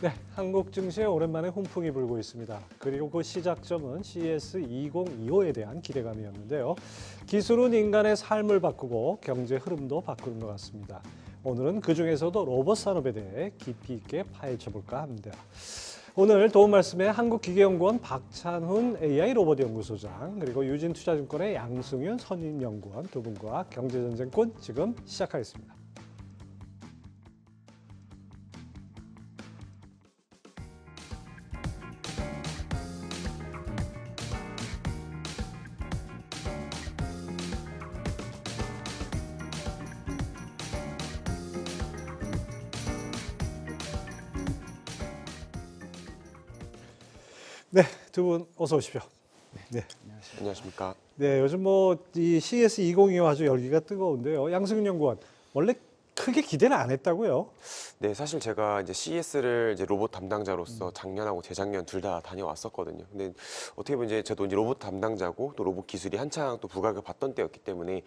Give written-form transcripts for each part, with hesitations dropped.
네, 한국 증시에 오랜만에 훈풍이 불고 있습니다. 그리고 그 시작점은 CES 2025에 대한 기대감이었는데요. 기술은 인간의 삶을 바꾸고 경제 흐름도 바꾸는 것 같습니다. 오늘은 그중에서도 로봇 산업에 대해 깊이 있게 파헤쳐볼까 합니다. 오늘 도움 말씀에 한국기계연구원 박찬훈 AI 로봇 연구소장 그리고 유진투자증권의 양승윤 선임연구원 두 분과 경제전쟁꾼 지금 시작하겠습니다. 네, 두 분 어서 오십시오. 네. 안녕하십니까. 네, 요즘 이 CES 2025 아주 열기가 뜨거운데요. 양승윤 연구원 원래 크게 기대는 안 했다고요? 네, 사실 제가 이제 CES를 이제 로봇 담당자로서 작년하고 재작년 둘 다 다녀왔었거든요. 근데 어떻게 보면 이제 저도 이제 로봇 담당자고 또 로봇 기술이 한창 또 부각을 받던 때였기 때문에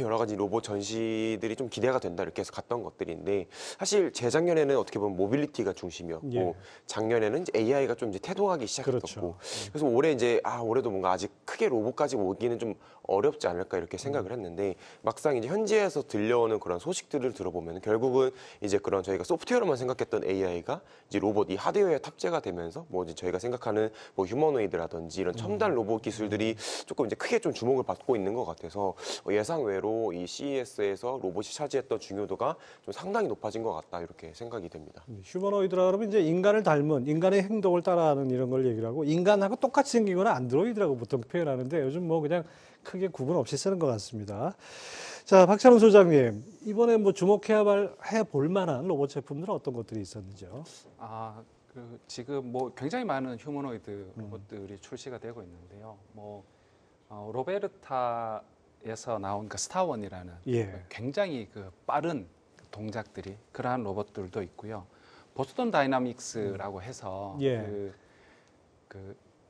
여러 가지 로봇 전시들이 좀 기대가 된다 이렇게 해서 갔던 것들인데 사실 재작년에는 어떻게 보면 모빌리티가 중심이었고 예. 작년에는 이제 AI가 좀 이제 태동하기 시작했었고 그렇죠. 그래서 올해 이제 올해도 뭔가 아직 크게 로봇까지 오기는 좀 어렵지 않을까 이렇게 생각을 했는데 막상 이제 현지에서 들려오는 그런 소식들을 들어보면 결국은 이제 그런 저희가 소프트웨어로만 생각했던 AI가 이제 로봇 이 하드웨어에 탑재가 되면서 뭐 이제 저희가 생각하는 뭐 휴머노이드라든지 이런 첨단 로봇 기술들이 조금 이제 크게 좀 주목을 받고 있는 것 같아서 예상 외로 이 CES에서 로봇이 차지했던 중요도가 좀 상당히 높아진 것 같다 이렇게 생각이 됩니다. 휴머노이드라 그러면 이제 인간을 닮은 인간의 행동을 따라하는 이런 걸 얘기를 하고 인간하고 똑같이 생긴 거는 안드로이드라고 보통 표현하는데 요즘 뭐 그냥 크게 구분 없이 쓰는 것 같습니다. 자, 박찬훈 소장님, 이번에 뭐 주목해야 볼 만한 로봇 제품들은 어떤 것들이 있었는지요? 지금 뭐 굉장히 많은 휴머노이드 로봇들이 출시가 되고 있는데요. 로베르타에서 나온 그 스타원이라는 예. 굉장히 그 빠른 동작들이 그러한 로봇들도 있고요. 보스턴 다이나믹스라고 해서 예.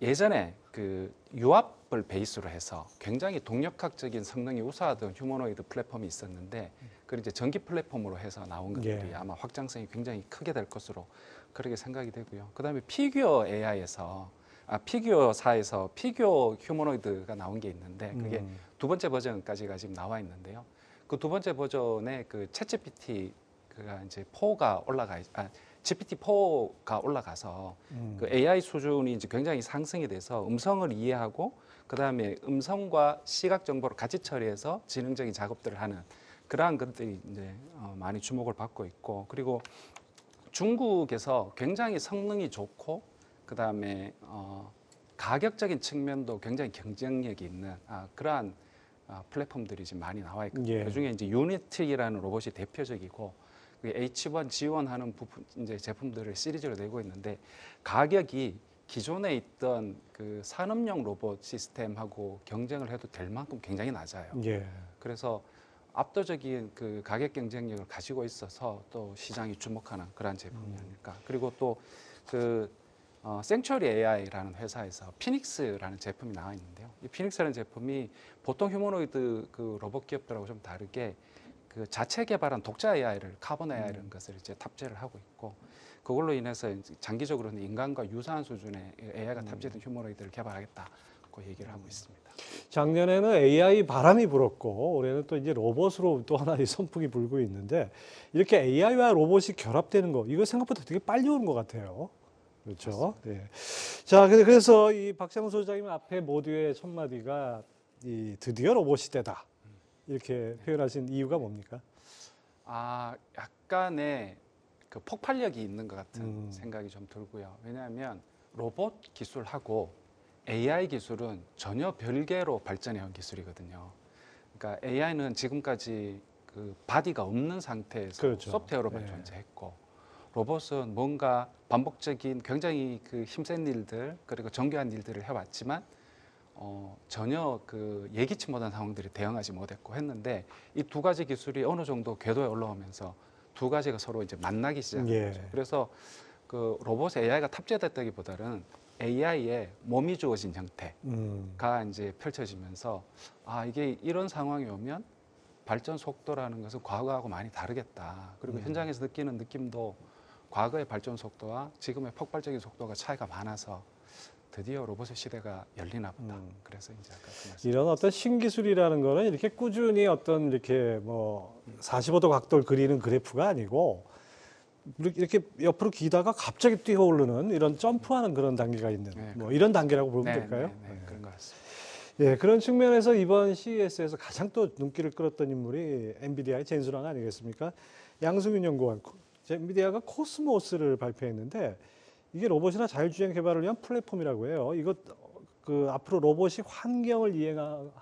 예전에 그 유압을 베이스로 해서 굉장히 동력학적인 성능이 우수하던 휴머노이드 플랫폼이 있었는데 그걸 이제 전기 플랫폼으로 해서 나온 것들이 예. 아마 확장성이 굉장히 크게 될 것으로 그렇게 생각이 되고요. 그다음에 피규어 AI에서 피규어사에서 피규어 휴머노이드가 나온 게 있는데 그게 두 번째 버전까지가 지금 나와 있는데요. 그 두 번째 버전에 그 챗GPT가 이제 4가 GPT-4가 올라가서 그 AI 수준이 이제 굉장히 상승이 돼서 음성을 이해하고 그다음에 음성과 시각 정보를 같이 처리해서 지능적인 작업들을 하는 그러한 것들이 이제 많이 주목을 받고 있고 그리고 중국에서 굉장히 성능이 좋고 그다음에 가격적인 측면도 굉장히 경쟁력이 있는 그러한 플랫폼들이 지금 많이 나와 있거든요. 예. 그중에 이제 유니티라는 로봇이 대표적이고 H1 지원하는 부품 이제 제품들을 시리즈로 내고 있는데 가격이 기존에 있던 그 산업용 로봇 시스템하고 경쟁을 해도 될 만큼 굉장히 낮아요. 예. 그래서 압도적인 그 가격 경쟁력을 가지고 있어서 또 시장이 주목하는 그런 제품이 아닐까. 그리고 또 생츄어리 AI라는 회사에서 피닉스라는 제품이 나와 있는데요. 이 피닉스라는 제품이 보통 휴머노이드 그 로봇 기업들하고 좀 다르게 그 자체 개발한 독자 AI를 카본 AI라는 것을 이제 탑재를 하고 있고 그걸로 인해서 장기적으로는 인간과 유사한 수준의 AI가 탑재된 휴머노이드를 개발하겠다고 얘기를 하고 있습니다. 작년에는 AI 바람이 불었고 올해는 또 이제 로봇으로 또 하나의 선풍이 불고 있는데 이렇게 AI와 로봇이 결합되는 거 이거 생각보다 되게 빨리 오는 것 같아요. 그렇죠. 네. 자, 그래서 이 박찬훈 소장님 앞에 모두의 첫 마디가 이 드디어 로봇 시대다 이렇게 표현하신 이유가 뭡니까? 약간의 그 폭발력이 있는 것 같은 생각이 좀 들고요. 왜냐하면 로봇 기술하고 AI 기술은 전혀 별개로 발전해온 기술이거든요. 그러니까 AI는 지금까지 그 바디가 없는 상태에서 그렇죠. 소프트웨어로만 존재했고 로봇은 뭔가 반복적인 굉장히 그 힘센 일들 그리고 정교한 일들을 해왔지만 전혀 그 예기치 못한 상황들이 대응하지 못했고 했는데 이 두 가지 기술이 어느 정도 궤도에 올라오면서 두 가지가 서로 이제 만나기 시작한 거죠. 그래서 그 로봇 AI가 탑재됐다기보다는 AI의 몸이 주어진 형태가 이제 펼쳐지면서 이게 이런 상황이 오면 발전 속도라는 것은 과거하고 많이 다르겠다. 그리고 현장에서 느끼는 느낌도 과거의 발전 속도와 지금의 폭발적인 속도가 차이가 많아서 드디어 로봇의 시대가 열리나 보다. 그래서 이제 아까 그 말씀. 이런 어떤 신기술이라는 거는 이렇게 꾸준히 어떤 이렇게 뭐 45도 각도를 그리는 그래프가 아니고 이렇게 옆으로 기다가 갑자기 뛰어오르는 이런 점프하는 그런 단계가 있는 네, 뭐 이런 단계라고 보면 네, 될까요? 네, 그런 것 같습니다. 예, 그런 측면에서 이번 CES에서 가장 또 눈길을 끌었던 인물이 엔비디아의 젠슨왕 아니겠습니까? 양승윤 연구원, 엔비디아가 코스모스를 발표했는데 이게 로봇이나 자율주행 개발을 위한 플랫폼이라고 해요. 이것 그 앞으로 로봇이 환경을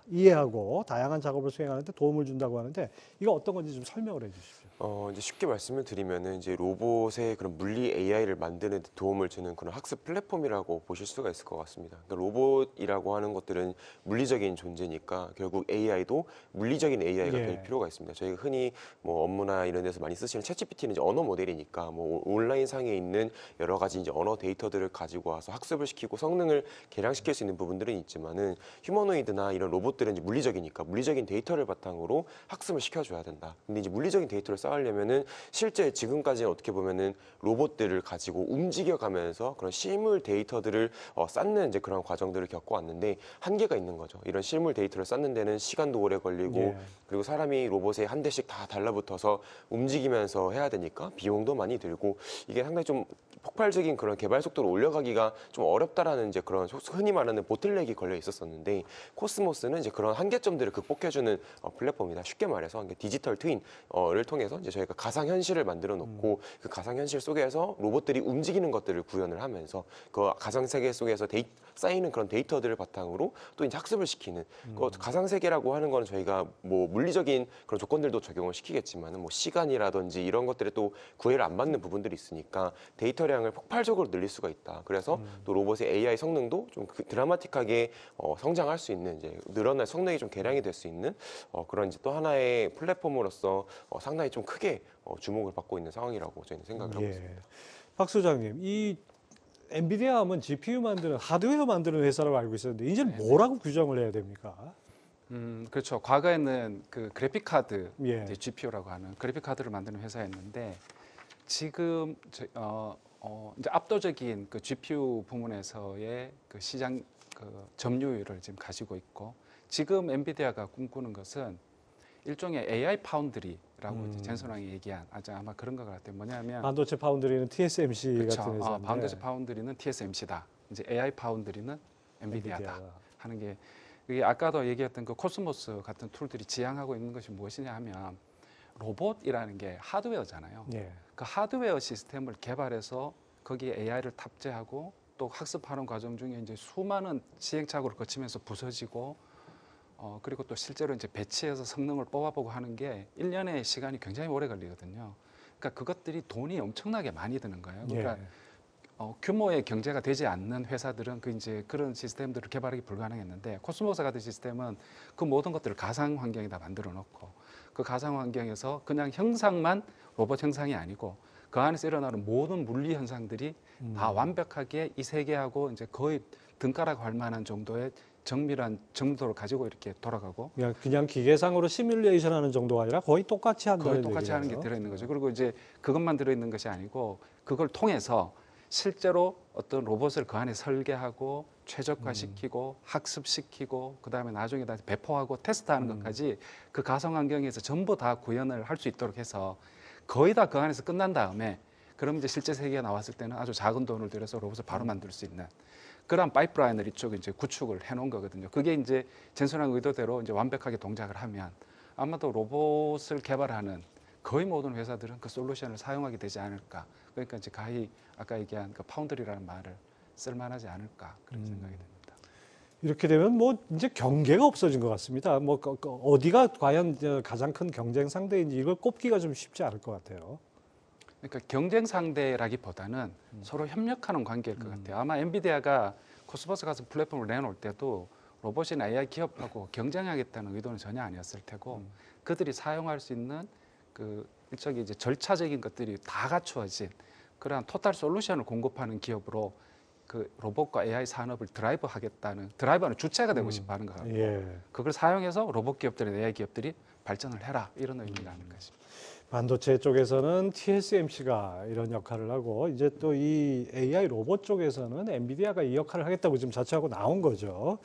이해하고 다양한 작업을 수행하는데 도움을 준다고 하는데 이거 어떤 건지 좀 설명을 해주십시오. 이제 쉽게 말씀을 드리면은 이제 로봇의 그런 물리 AI를 만드는 데 도움을 주는 그런 학습 플랫폼이라고 보실 수가 있을 것 같습니다. 그러니까 로봇이라고 하는 것들은 물리적인 존재니까 결국 AI도 물리적인 AI가 예. 될 필요가 있습니다. 저희가 흔히 뭐 업무나 이런 데서 많이 쓰시는 챗GPT는 이제 언어 모델이니까 뭐 온라인 상에 있는 여러 가지 이제 언어 데이터들을 가지고 와서 학습을 시키고 성능을 개량시킬 수 있는 부분들은 있지만은 휴머노이드나 이런 로봇들은 이제 물리적이니까 물리적인 데이터를 바탕으로 학습을 시켜줘야 된다. 근데 이제 물리적인 데이터를 쌓으려면은 실제 지금까지는 어떻게 보면은 로봇들을 가지고 움직여가면서 그런 실물 데이터들을 쌓는 이제 그런 과정들을 겪어왔는데 한계가 있는 거죠. 이런 실물 데이터를 쌓는 데는 시간도 오래 걸리고 예. 그리고 사람이 로봇에 한 대씩 다 달라붙어서 움직이면서 해야 되니까 비용도 많이 들고 이게 상당히 좀 폭발적인 그런 개발 속도를 올려가기가 좀 어렵다라는 이제 그런 흔히 말하는 보틀넥이 걸려 있었었는데 코스모스는 이제 그런 한계점들을 극복해주는 플랫폼이다. 쉽게 말해서 디지털 트윈을 통해서 이제 저희가 가상 현실을 만들어 놓고 그 가상 현실 속에서 로봇들이 움직이는 것들을 구현을 하면서 그 가상 세계 속에서 쌓이는 그런 데이터들을 바탕으로 또 이제 학습을 시키는 그 가상 세계라고 하는 거는 저희가 뭐 물리적인 그런 조건들도 적용을 시키겠지만은 뭐 시간이라든지 이런 것들에 또 구애를 안 받는 부분들이 있으니까 데이터량을 폭발적으로 늘릴 수가 있다. 그래서 또 로봇의 AI 성능도 좀 드라마틱하게 성장할 수 있는 이제 늘어날 성능이 좀 개량이 될 수 있는 그런 이제 또 하나의 플랫폼으로서 상당히 좀 크게 주목을 받고 있는 상황이라고 저희는 생각을 하고 있습니다. 박 소장님, 이 엔비디아 하면 GPU 만드는 하드웨어 만드는 회사라고 알고 있었는데 이제는 뭐라고 규정을 해야 됩니까? 그렇죠. 과거에는 그 그래픽 카드 예. GPU라고 하는 그래픽 카드를 만드는 회사였는데 지금 이제 압도적인 그 GPU 부문에서의 그 시장 그 점유율을 지금 가지고 있고 지금 엔비디아가 꿈꾸는 것은 일종의 AI 파운드리라고 이제 젠슨왕이 얘기한 아마 그런 것 같아요. 뭐냐면 반도체 파운드리는 TSMC 그렇죠. 같은 회사인데 반도체 파운드리는 TSMC다. 이제 AI 파운드리는 엔비디아다 엔비디아가. 하는 게 이게 아까도 얘기했던 그 코스모스 같은 툴들이 지향하고 있는 것이 무엇이냐 하면 로봇이라는 게 하드웨어잖아요. 예. 그 하드웨어 시스템을 개발해서 거기에 AI를 탑재하고 또 학습하는 과정 중에 이제 수많은 시행착오를 거치면서 부서지고 그리고 또 실제로 이제 배치해서 성능을 뽑아보고 하는 게 1년의 시간이 굉장히 오래 걸리거든요. 그러니까 그것들이 돈이 엄청나게 많이 드는 거예요. 그러니까 예. 규모의 경제가 되지 않는 회사들은 그 이제 그런 시스템들을 개발하기 불가능했는데 코스모스 같은 시스템은 그 모든 것들을 가상 환경에다 만들어 놓고 그 가상 환경에서 그냥 형상만 로봇 형상이 아니고 그 안에서 일어나는 모든 물리 현상들이 다 완벽하게 이 세계하고 이제 거의 등가락 할 만한 정도의 정밀한 정도를 가지고 이렇게 돌아가고 그냥 기계상으로 시뮬레이션 하는 정도가 아니라 거의 똑같이 한다는 거의 똑같이 하는 게 얘기네요. 들어있는 거죠. 그리고 이제 그것만 들어있는 것이 아니고 그걸 통해서 실제로 어떤 로봇을 그 안에 설계하고 최적화시키고 학습시키고 그다음에 나중에 다 배포하고 테스트하는 것까지 그 가상 환경에서 전부 다 구현을 할 수 있도록 해서 거의 다 그 안에서 끝난 다음에 그럼 이제 실제 세계에 나왔을 때는 아주 작은 돈을 들여서 로봇을 바로 만들 수 있는 그런 파이프라인을 이쪽에 이제 구축을 해놓은 거거든요. 그게 이제 젠슨왕 의도대로 이제 완벽하게 동작을 하면 아마도 로봇을 개발하는 거의 모든 회사들은 그 솔루션을 사용하게 되지 않을까. 그러니까 이제 가히 아까 얘기한 그 파운드리라는 말을 쓸만하지 않을까 그런 생각이 듭니다. 이렇게 되면 뭐 이제 경계가 없어진 것 같습니다. 뭐 어디가 과연 가장 큰 경쟁 상대인지 이걸 꼽기가 좀 쉽지 않을 것 같아요. 그러니까 경쟁 상대라기보다는 서로 협력하는 관계일 것 같아요. 아마 엔비디아가 코스모스 같은 플랫폼을 내놓을 때도 로봇이나 AI 기업하고 경쟁하겠다는 의도는 전혀 아니었을 테고 그들이 사용할 수 있는 그 일종의 이제 절차적인 것들이 다 갖추어진 그러한 토탈 솔루션을 공급하는 기업으로 그 로봇과 AI 산업을 드라이브하겠다는 드라이브하는 주체가 되고 싶어하는 것 같고 예. 그걸 사용해서 로봇 기업들이나 AI 기업들이 발전을 해라 이런 의미가 아닐까 싶습니다. 반도체 쪽에서는 TSMC가 이런 역할을 하고 이제 또 이 AI 로봇 쪽에서는 엔비디아가 이 역할을 하겠다고 지금 자처하고 나온 거죠.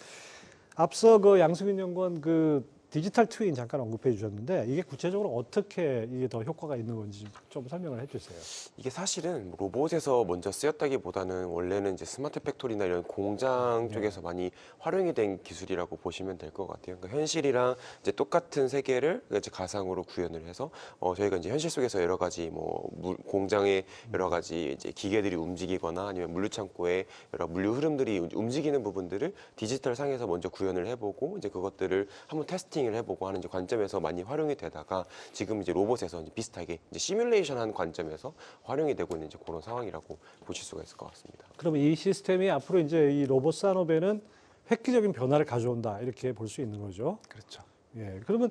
앞서 그 양승윤 연구원 그 디지털 트윈 잠깐 언급해 주셨는데 이게 구체적으로 어떻게 이게 더 효과가 있는 건지 좀 설명을 해주세요. 이게 사실은 로봇에서 먼저 쓰였다기보다는 원래는 이제 스마트 팩토리나 이런 공장 쪽에서 많이 활용이 된 기술이라고 보시면 될 것 같아요. 그러니까 현실이랑 이제 똑같은 세계를 이제 가상으로 구현을 해서 저희가 이제 현실 속에서 여러 가지 뭐 공장의 여러 가지 이제 기계들이 움직이거나 아니면 물류 창고에 여러 물류 흐름들이 움직이는 부분들을 디지털 상에서 먼저 구현을 해보고 이제 그것들을 한번 테스팅을 해보고 하는 이제 관점에서 많이 활용이 되다가 지금 이제 로봇에서 이제 비슷하게 이제 시뮬레이션한 관점에서 활용이 되고 있는 이제 그런 상황이라고 보실 수가 있을 것 같습니다. 그럼 이 시스템이 앞으로 이제 이 로봇 산업에는 획기적인 변화를 가져온다 이렇게 볼 수 있는 거죠. 그렇죠. 예, 그러면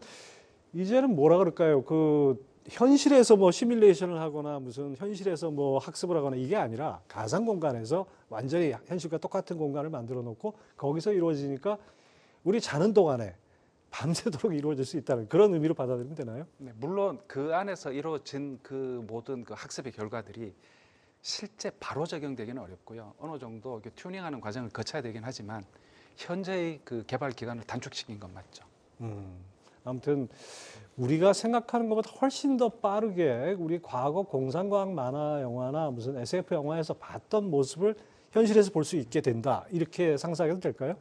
이제는 뭐라 그럴까요? 그 현실에서 뭐 시뮬레이션을 하거나 무슨 현실에서 뭐 학습을 하거나 이게 아니라 가상 공간에서 완전히 현실과 똑같은 공간을 만들어 놓고 거기서 이루어지니까 우리 자는 동안에 밤새도록 이루어질 수 있다는 그런 의미로 받아들이면 되나요? 네, 물론 그 안에서 이루어진 그 모든 그 학습의 결과들이 실제 바로 적용되기는 어렵고요. 어느 정도 이렇게 튜닝하는 과정을 거쳐야 되긴 하지만 현재의 그 개발 기간을 단축시킨 건 맞죠. 아무튼 우리가 생각하는 것보다 훨씬 더 빠르게 우리 과거 공상과학 만화 영화나 무슨 SF 영화에서 봤던 모습을 현실에서 볼 수 있게 된다. 이렇게 상상해도 될까요?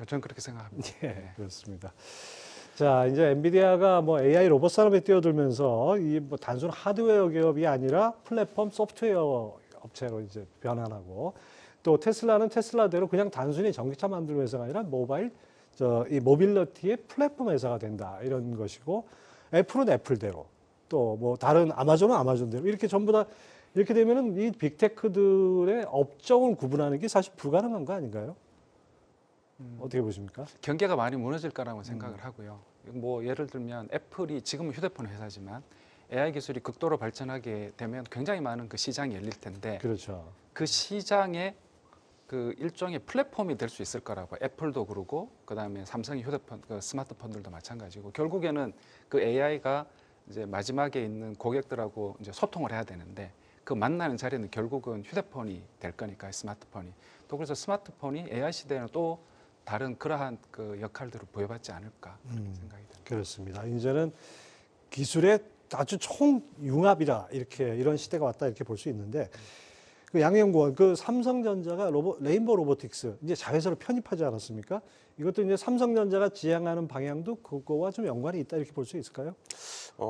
저는 그렇게 생각합니다. 예, 그렇습니다. 자, 이제 엔비디아가 뭐 AI 로봇 산업에 뛰어들면서 이 뭐 단순 하드웨어 기업이 아니라 플랫폼 소프트웨어 업체로 이제 변환하고 또 테슬라는 테슬라대로 그냥 단순히 전기차 만드는 회사가 아니라 이 모빌리티의 플랫폼 회사가 된다 이런 것이고 애플은 애플대로 또 뭐 다른 아마존은 아마존대로 이렇게 전부 다 이렇게 되면은 이 빅테크들의 업종을 구분하는 게 사실 불가능한 거 아닌가요? 어떻게 보십니까? 경계가 많이 무너질 거라고 생각을 하고요. 뭐 예를 들면 애플이 지금은 휴대폰 회사지만 AI 기술이 극도로 발전하게 되면 굉장히 많은 그 시장이 열릴 텐데 그렇죠. 그 시장에 그 일종의 플랫폼이 될 수 있을 거라고 애플도 그러고 그다음에 삼성의 휴대폰 그 스마트폰들도 마찬가지고 결국에는 그 AI가 이제 마지막에 있는 고객들하고 이제 소통을 해야 되는데 그 만나는 자리는 결국은 휴대폰이 될 거니까 스마트폰이 또 그래서 스마트폰이 AI 시대에는 또 다른 그러한 그 역할들을 부여받지 않을까 생각이 듭니다. 그렇습니다. 이제는 기술의 아주 총융합이라 이런 시대가 왔다 이렇게 볼 수 있는데 그 양연구원 그 삼성전자가 레인보우 로보틱스 이제 자회사로 편입하지 않았습니까? 이것도 이제 삼성전자가 지향하는 방향도 그거와 좀 연관이 있다 이렇게 볼 수 있을까요?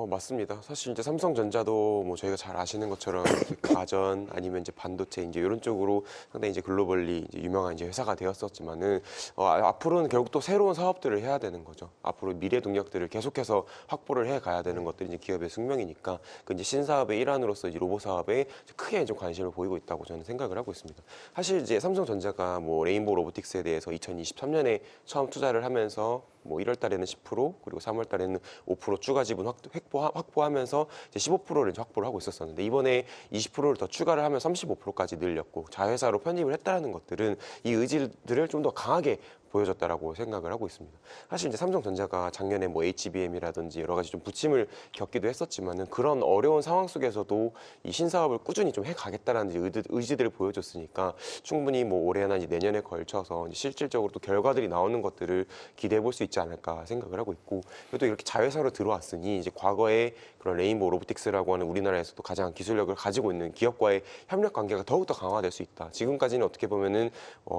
맞습니다. 사실 이제 삼성전자도 뭐 저희가 잘 아시는 것처럼 이제 가전 아니면 이제 반도체 이제 이런 쪽으로 상당히 이제 글로벌리 이제 유명한 이제 회사가 되었었지만은 앞으로는 결국 또 새로운 사업들을 해야 되는 거죠. 앞으로 미래 동력들을 계속해서 확보를 해 가야 되는 것들이 이제 기업의 숙명이니까 그 이제 신사업의 일환으로서 이제 로봇 사업에 크게 좀 관심을 보이고 있다고 저는 생각을 하고 있습니다. 사실 이제 삼성전자가 뭐 레인보우 로보틱스에 대해서 2023년에 처음 투자를 하면서 뭐 1월 달에는 10% 그리고 3월 달에는 5% 추가 지분 확보하면서 이제 15%를 이제 확보를 하고 있었었는데 이번에 20%를 더 추가를 하면 35%까지 늘렸고 자회사로 편입을 했다는 것들은 이 의지들을 좀 더 강하게 보여줬다라고 생각을 하고 있습니다. 사실 이제 삼성전자가 작년에 뭐 HBM이라든지 여러 가지 좀 부침을 겪기도 했었지만은 그런 어려운 상황 속에서도 이 신사업을 꾸준히 좀 해가겠다라는 의지들을 보여줬으니까 충분히 뭐 올해나 이제 내년에 걸쳐서 이제 실질적으로 또 결과들이 나오는 것들을 기대해 볼 수 있지 않을까 생각을 하고 있고 또 이렇게 자회사로 들어왔으니 이제 과거에 그런 레인보우 로보틱스라고 하는 우리나라에서도 가장 기술력을 가지고 있는 기업과의 협력 관계가 더욱더 강화될 수 있다. 지금까지는 어떻게 보면은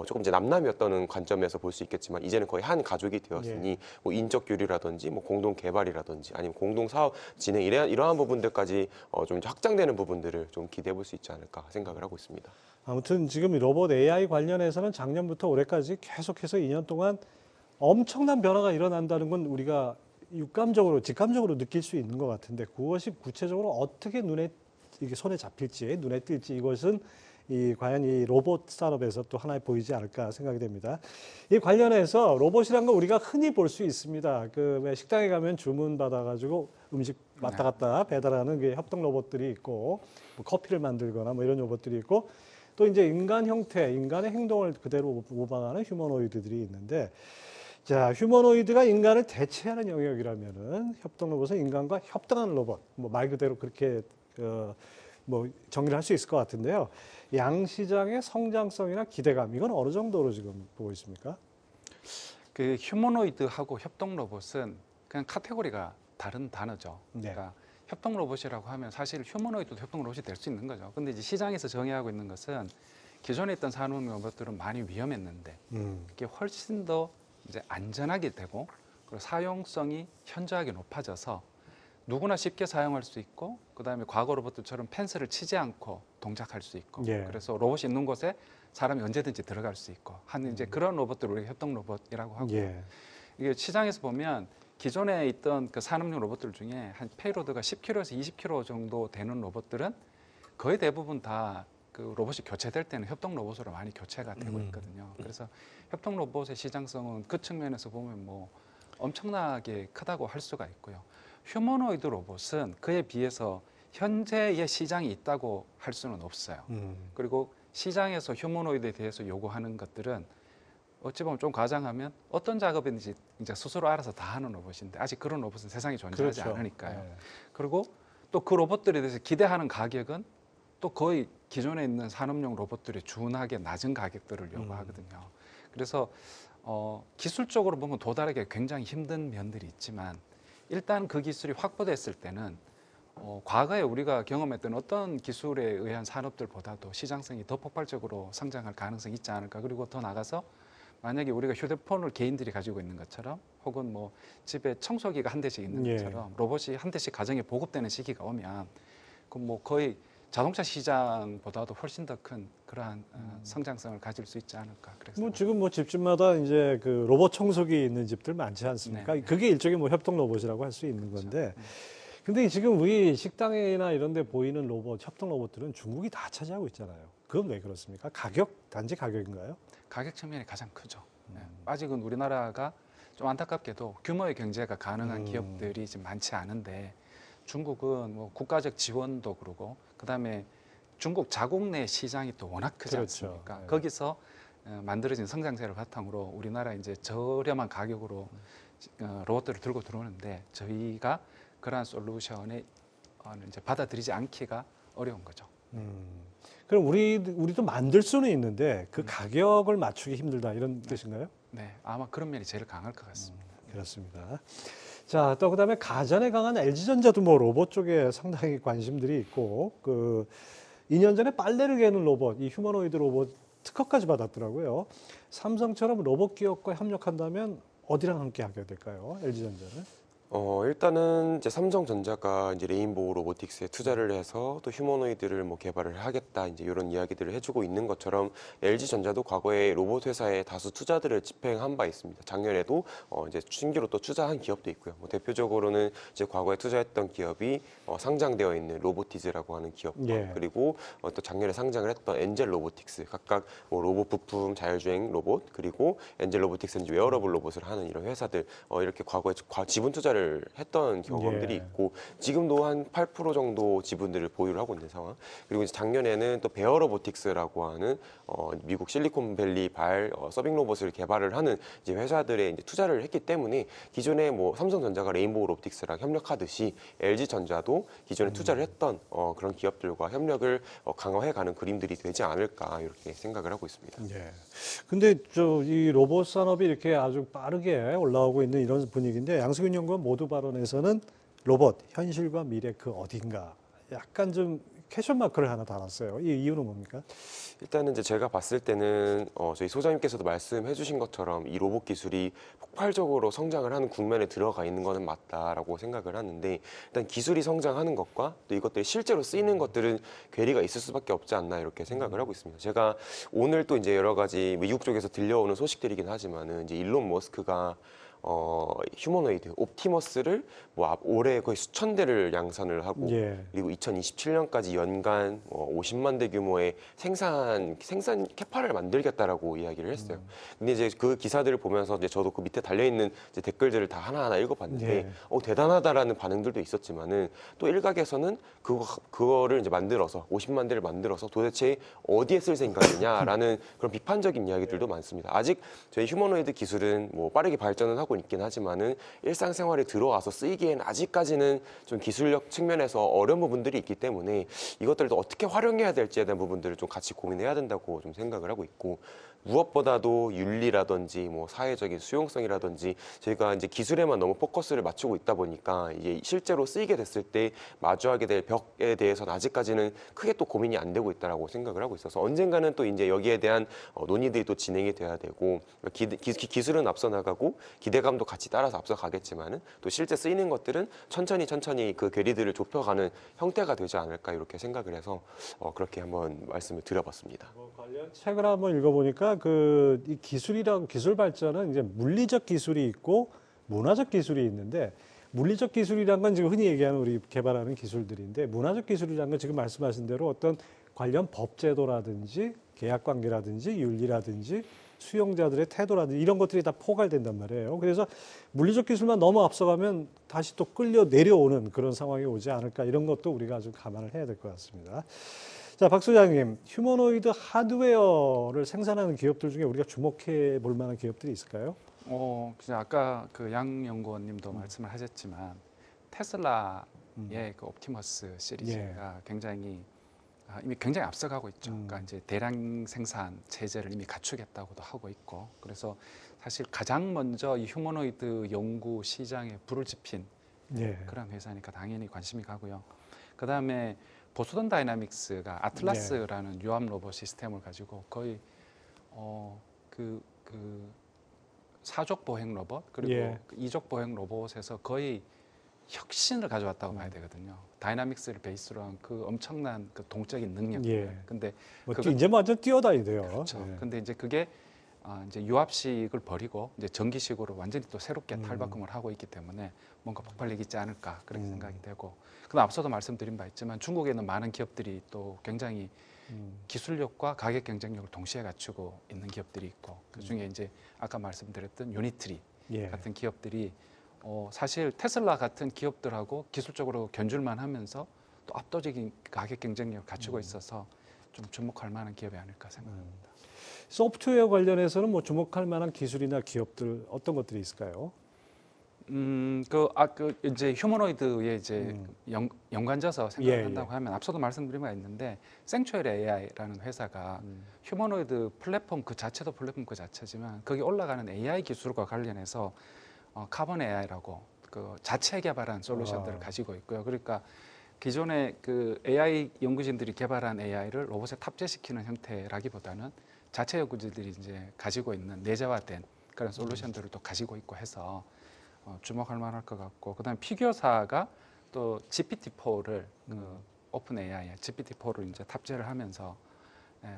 조금 이제 남남이었다는 관점에서 볼 수 있겠지만 이제는 거의 한 가족이 되었으니 뭐 인적 교류라든지 뭐 공동 개발이라든지 아니면 공동 사업 진행 이러한 부분들까지 좀 확장되는 부분들을 좀 기대해 볼 수 있지 않을까 생각을 하고 있습니다. 아무튼 지금 로봇 AI 관련해서는 작년부터 올해까지 계속해서 2년 동안 엄청난 변화가 일어난다는 건 우리가 직감적으로 느낄 수 있는 것 같은데 그것이 구체적으로 어떻게 이게 손에 잡힐지, 눈에 띌지 이것은 과연 이 로봇 산업에서 또 하나의 보이지 않을까 생각이 됩니다. 이 관련해서 로봇이란 거 우리가 흔히 볼 수 있습니다. 왜 식당에 가면 주문 받아가지고 음식 왔다 갔다 배달하는 그 협동 로봇들이 있고 뭐 커피를 만들거나 뭐 이런 로봇들이 있고 또 이제 인간 형태, 인간의 행동을 그대로 모방하는 휴머노이드들이 있는데 자, 휴머노이드가 인간을 대체하는 영역이라면은 협동 로봇은 인간과 협동하는 로봇, 뭐 말 그대로 그렇게 뭐 정리를 할 수 있을 것 같은데요. 양 시장의 성장성이나 기대감 이건 어느 정도로 지금 보고 있습니까? 그 휴머노이드하고 협동 로봇은 그냥 카테고리가 다른 단어죠. 네. 그러니까 협동 로봇이라고 하면 사실 휴머노이드도 협동 로봇이 될 수 있는 거죠. 근데 이제 시장에서 정의하고 있는 것은 기존에 있던 산업용 로봇들은 많이 위험했는데 이게 훨씬 더 이제 안전하게 되고 그리고 사용성이 현저하게 높아져서 누구나 쉽게 사용할 수 있고 그다음에 과거 로봇들처럼 펜스를 치지 않고 동작할 수 있고 예. 그래서 로봇이 있는 곳에 사람이 언제든지 들어갈 수 있고 하는 이제 그런 로봇들을 우리가 협동 로봇이라고 하고 예. 이게 시장에서 보면 기존에 있던 그 산업용 로봇들 중에 한 페이로드가 10kg에서 20kg 정도 되는 로봇들은 거의 대부분 다 그 로봇이 교체될 때는 협동 로봇으로 많이 교체가 되고 있거든요. 그래서 협동 로봇의 시장성은 그 측면에서 보면 뭐 엄청나게 크다고 할 수가 있고요. 휴머노이드 로봇은 그에 비해서 현재의 시장이 있다고 할 수는 없어요. 그리고 시장에서 휴머노이드에 대해서 요구하는 것들은 어찌 보면 좀 과장하면 어떤 작업인지 이제 스스로 알아서 다 하는 로봇인데 아직 그런 로봇은 세상에 존재하지 그렇죠. 않으니까요. 네. 그리고 또 그 로봇들에 대해서 기대하는 가격은 또 거의 기존에 있는 산업용 로봇들이 준하게 낮은 가격들을 요구하거든요. 그래서 기술적으로 보면 도달하기 굉장히 힘든 면들이 있지만 일단 그 기술이 확보됐을 때는 과거에 우리가 경험했던 어떤 기술에 의한 산업들보다도 시장성이 더 폭발적으로 성장할 가능성이 있지 않을까. 그리고 더 나가서 만약에 우리가 휴대폰을 개인들이 가지고 있는 것처럼 혹은 뭐 집에 청소기가 한 대씩 있는 예. 것처럼 로봇이 한 대씩 가정에 보급되는 시기가 오면 그 뭐 거의 자동차 시장보다도 훨씬 더 큰 그러한 성장성을 가질 수 있지 않을까. 그래서 뭐 지금 뭐 집집마다 이제 그 로봇 청소기 있는 집들 많지 않습니까? 네. 그게 일종의 뭐 협동 로봇이라고 할 수 있는 건데. 근데 지금 우리 식당이나 이런 데 보이는 로봇, 협동 로봇들은 중국이 다 차지하고 있잖아요. 그건 왜 그렇습니까? 단지 가격인가요? 가격 측면이 가장 크죠. 네. 아직은 우리나라가 좀 안타깝게도 규모의 경제가 가능한 기업들이 지금 많지 않은데 중국은 뭐 국가적 지원도 그러고 그다음에 중국 자국 내 시장이 또 워낙 크지 그렇죠. 않습니까? 네. 거기서 만들어진 성장세를 바탕으로 우리나라 이제 저렴한 가격으로 로봇들을 들고 들어오는데 저희가 그러한 솔루션에 이제 받아들이지 않기가 어려운 거죠. 그럼 우리도 만들 수는 있는데 그 가격을 맞추기 힘들다 이런 뜻인가요? 네, 아마 그런 면이 제일 강할 것 같습니다. 그렇습니다. 자, 또 그다음에 가전에 강한 LG전자도 뭐 로봇 쪽에 상당히 관심들이 있고 그 2년 전에 빨래를 개는 로봇, 이 휴머노이드 로봇 특허까지 받았더라고요. 삼성처럼 로봇 기업과 협력한다면 어디랑 함께 하게 될까요? LG전자는? 일단은 이제 삼성전자가 이제 레인보우 로보틱스에 투자를 해서 또 휴머노이드를 뭐 개발을 하겠다 이제 이런 이야기들을 해주고 있는 것처럼 LG전자도 과거에 로봇 회사에 다수 투자들을 집행한 바 있습니다. 작년에도 이제 신규로 또 투자한 기업도 있고요. 뭐 대표적으로는 이제 과거에 투자했던 기업이 상장되어 있는 로보티즈라고 하는 기업과 예. 그리고 또 작년에 상장을 했던 엔젤 로보틱스 각각 뭐 로봇 부품, 자율주행 로봇 그리고 엔젤 로보틱스는 이제 웨어러블 로봇을 하는 이런 회사들 이렇게 과거에 지분 투자를 했던 경험들이 예. 있고 지금도 한 8% 정도 지분들을 보유를 하고 있는 상황. 그리고 이제 작년에는 또 베어 로보틱스라고 하는 미국 실리콘밸리 서빙 로봇을 개발을 하는 이제 회사들에 이제 투자를 했기 때문에 기존에 뭐 삼성전자가 레인보우 로보틱스랑 협력하듯이 LG전자도 기존에 투자를 했던 그런 기업들과 협력을 강화해가는 그림들이 되지 않을까 이렇게 생각을 하고 있습니다. 예. 근데 이 로봇 산업이 이렇게 아주 빠르게 올라오고 있는 이런 분위기인데 양승윤 연구원 모두 발언에서는 로봇 현실과 미래 그 어딘가 약간 좀 퀘션 마크를 하나 달았어요. 이 이유는 뭡니까? 일단은 이제 제가 봤을 때는 저희 소장님께서도 말씀해 주신 것처럼 이 로봇 기술이 폭발적으로 성장을 하는 국면에 들어가 있는 거는 맞다라고 생각을 하는데 일단 기술이 성장하는 것과 또 이것들이 실제로 쓰이는 것들은 괴리가 있을 수밖에 없지 않나 이렇게 생각을 하고 있습니다. 제가 오늘 또 이제 여러 가지 미국 쪽에서 들려오는 소식들이긴 하지만은 이제 일론 머스크가 휴머노이드 옵티머스를 뭐 올해 거의 수천 대를 양산을 하고 예. 그리고 2027년까지 연간 50만 대 규모의 생산 캐파를 만들겠다라고 이야기를 했어요. 근데 이제 그 기사들을 보면서 이제 저도 그 밑에 달려 있는 댓글들을 다 하나하나 읽어봤는데 예. 대단하다라는 반응들도 있었지만은 또 일각에서는 그거를 이제 만들어서 50만 대를 만들어서 도대체 어디에 쓸 생각이냐라는 그런 비판적인 이야기들도 많습니다. 아직 저희 휴머노이드 기술은 뭐 빠르게 발전은 하고 있긴 하지만은 일상생활에 들어와서 쓰이기에는 아직까지는 좀 기술력 측면에서 어려운 부분들이 있기 때문에 이것들을 또 어떻게 활용해야 될지에 대한 부분들을 좀 같이 고민해야 된다고 좀 생각을 하고 있고, 무엇보다도 윤리라든지 뭐 사회적인 수용성이라든지 저희가 이제 기술에만 너무 포커스를 맞추고 있다 보니까 이게 실제로 쓰이게 됐을 때 마주하게 될 벽에 대해서는 아직까지는 크게 또 고민이 안 되고 있다라고 생각을 하고 있어서 언젠가는 또 이제 여기에 대한 논의들이 또 진행이 돼야 되고, 기술은 앞서 나가고 기대감도 같이 따라서 앞서 가겠지만은 또 실제 쓰이는 것들은 천천히 그 괴리들을 좁혀가는 형태가 되지 않을까 이렇게 생각을 해서 그렇게 한번 말씀을 드려봤습니다. 관련 책을 한번 읽어보니까 이 기술 발전은 이제 물리적 기술이 있고 문화적 기술이 있는데, 물리적 기술이란 건 지금 흔히 얘기하는 우리 개발하는 기술들인데, 문화적 기술이란 건 지금 말씀하신 대로 어떤 관련 법제도라든지 계약 관계라든지 윤리라든지 수용자들의 태도라든지 이런 것들이 다 포괄된단 말이에요. 그래서 물리적 기술만 너무 앞서가면 다시 또 끌려 내려오는 그런 상황이 오지 않을까, 이런 것도 우리가 좀 감안을 해야 될 것 같습니다. 자, 박 소장님, 휴머노이드 하드웨어를 생산하는 기업들 중에 우리가 주목해 볼 만한 기업들이 있을까요? 그냥 아까 그 양 연구원님도 말씀을 하셨지만 테슬라의 그 옵티머스 시리즈가 이미 굉장히 앞서가고 있죠. 그러니까 이제 대량 생산 체제를 이미 갖추겠다고도 하고 있고, 그래서 사실 가장 먼저 이 휴머노이드 연구 시장에 불을 지핀 그런 회사니까 당연히 관심이 가고요. 그 다음에 보스턴 다이나믹스가 아틀라스라는 유압 로봇 시스템을 가지고 거의 그 사족 보행 로봇 그리고 그 이족 보행 로봇에서 거의 혁신을 가져왔다고 봐야 되거든요. 다이나믹스를 베이스로 한 그 엄청난 그 동적인 능력들. 근데 이제 완전 뛰어다니대요. 그렇죠. 근데 이제 그게 이제 유압식을 버리고 이제 전기식으로 완전히 또 새롭게 탈바꿈을 하고 있기 때문에 뭔가 폭발력이 있지 않을까 그렇게 생각이 되고, 그다음 앞서도 말씀드린 바 있지만 중국에는 많은 기업들이 또 굉장히 기술력과 가격 경쟁력을 동시에 갖추고 있는 기업들이 있고, 그중에 이제 아까 말씀드렸던 유니트리 같은 기업들이 사실 테슬라 같은 기업들하고 기술적으로 견줄만 하면서 또 압도적인 가격 경쟁력을 갖추고 있어서 좀 주목할 만한 기업이 아닐까 생각합니다. 소프트웨어 관련해서는 뭐 주목할 만한 기술이나 기업들 어떤 것들이 있을까요? 이제 휴머노이드에 이제 연관져서 생각한다고 하면 앞서도 말씀드린 바가 있는데 생츄어리 AI라는 회사가 휴머노이드 플랫폼 그 자체도 플랫폼 그 자체지만 거기 올라가는 AI 기술과 관련해서 카본 AI라고 그 자체 개발한 솔루션들을 가지고 있고요. 그러니까 기존의 그 AI 연구진들이 개발한 AI를 로봇에 탑재시키는 형태라기보다는 자체 연구진들이 이제 가지고 있는 내재화된 그런 솔루션들을 또 가지고 있고 해서 주목할 만할 것 같고, 그다음에 피규어사가 또 GPT-4를 오픈 AI에 GPT-4를 이제 탑재를 하면서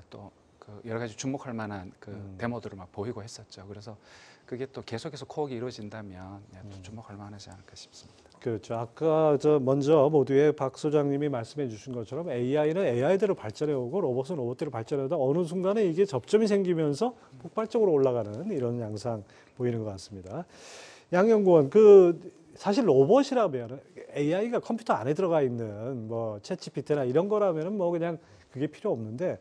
또 그 여러 가지 주목할 만한 그 데모들을 막 보이고 했었죠. 그래서 그게 또 계속해서 코어가 이루어진다면 또 주목할 만하지 않을까 싶습니다. 그렇죠. 아까 먼저 모두의 박 소장님이 말씀해 주신 것처럼 AI는 AI대로 발전해 오고 로봇은 로봇대로 발전해 오다 어느 순간에 이게 접점이 생기면서 폭발적으로 올라가는 이런 양상 보이는 것 같습니다. 양 연구원, 사실 로봇이라면 AI가 컴퓨터 안에 들어가 있는 뭐 챗GPT나 이런 거라면은 뭐 그냥 그게 필요 없는데,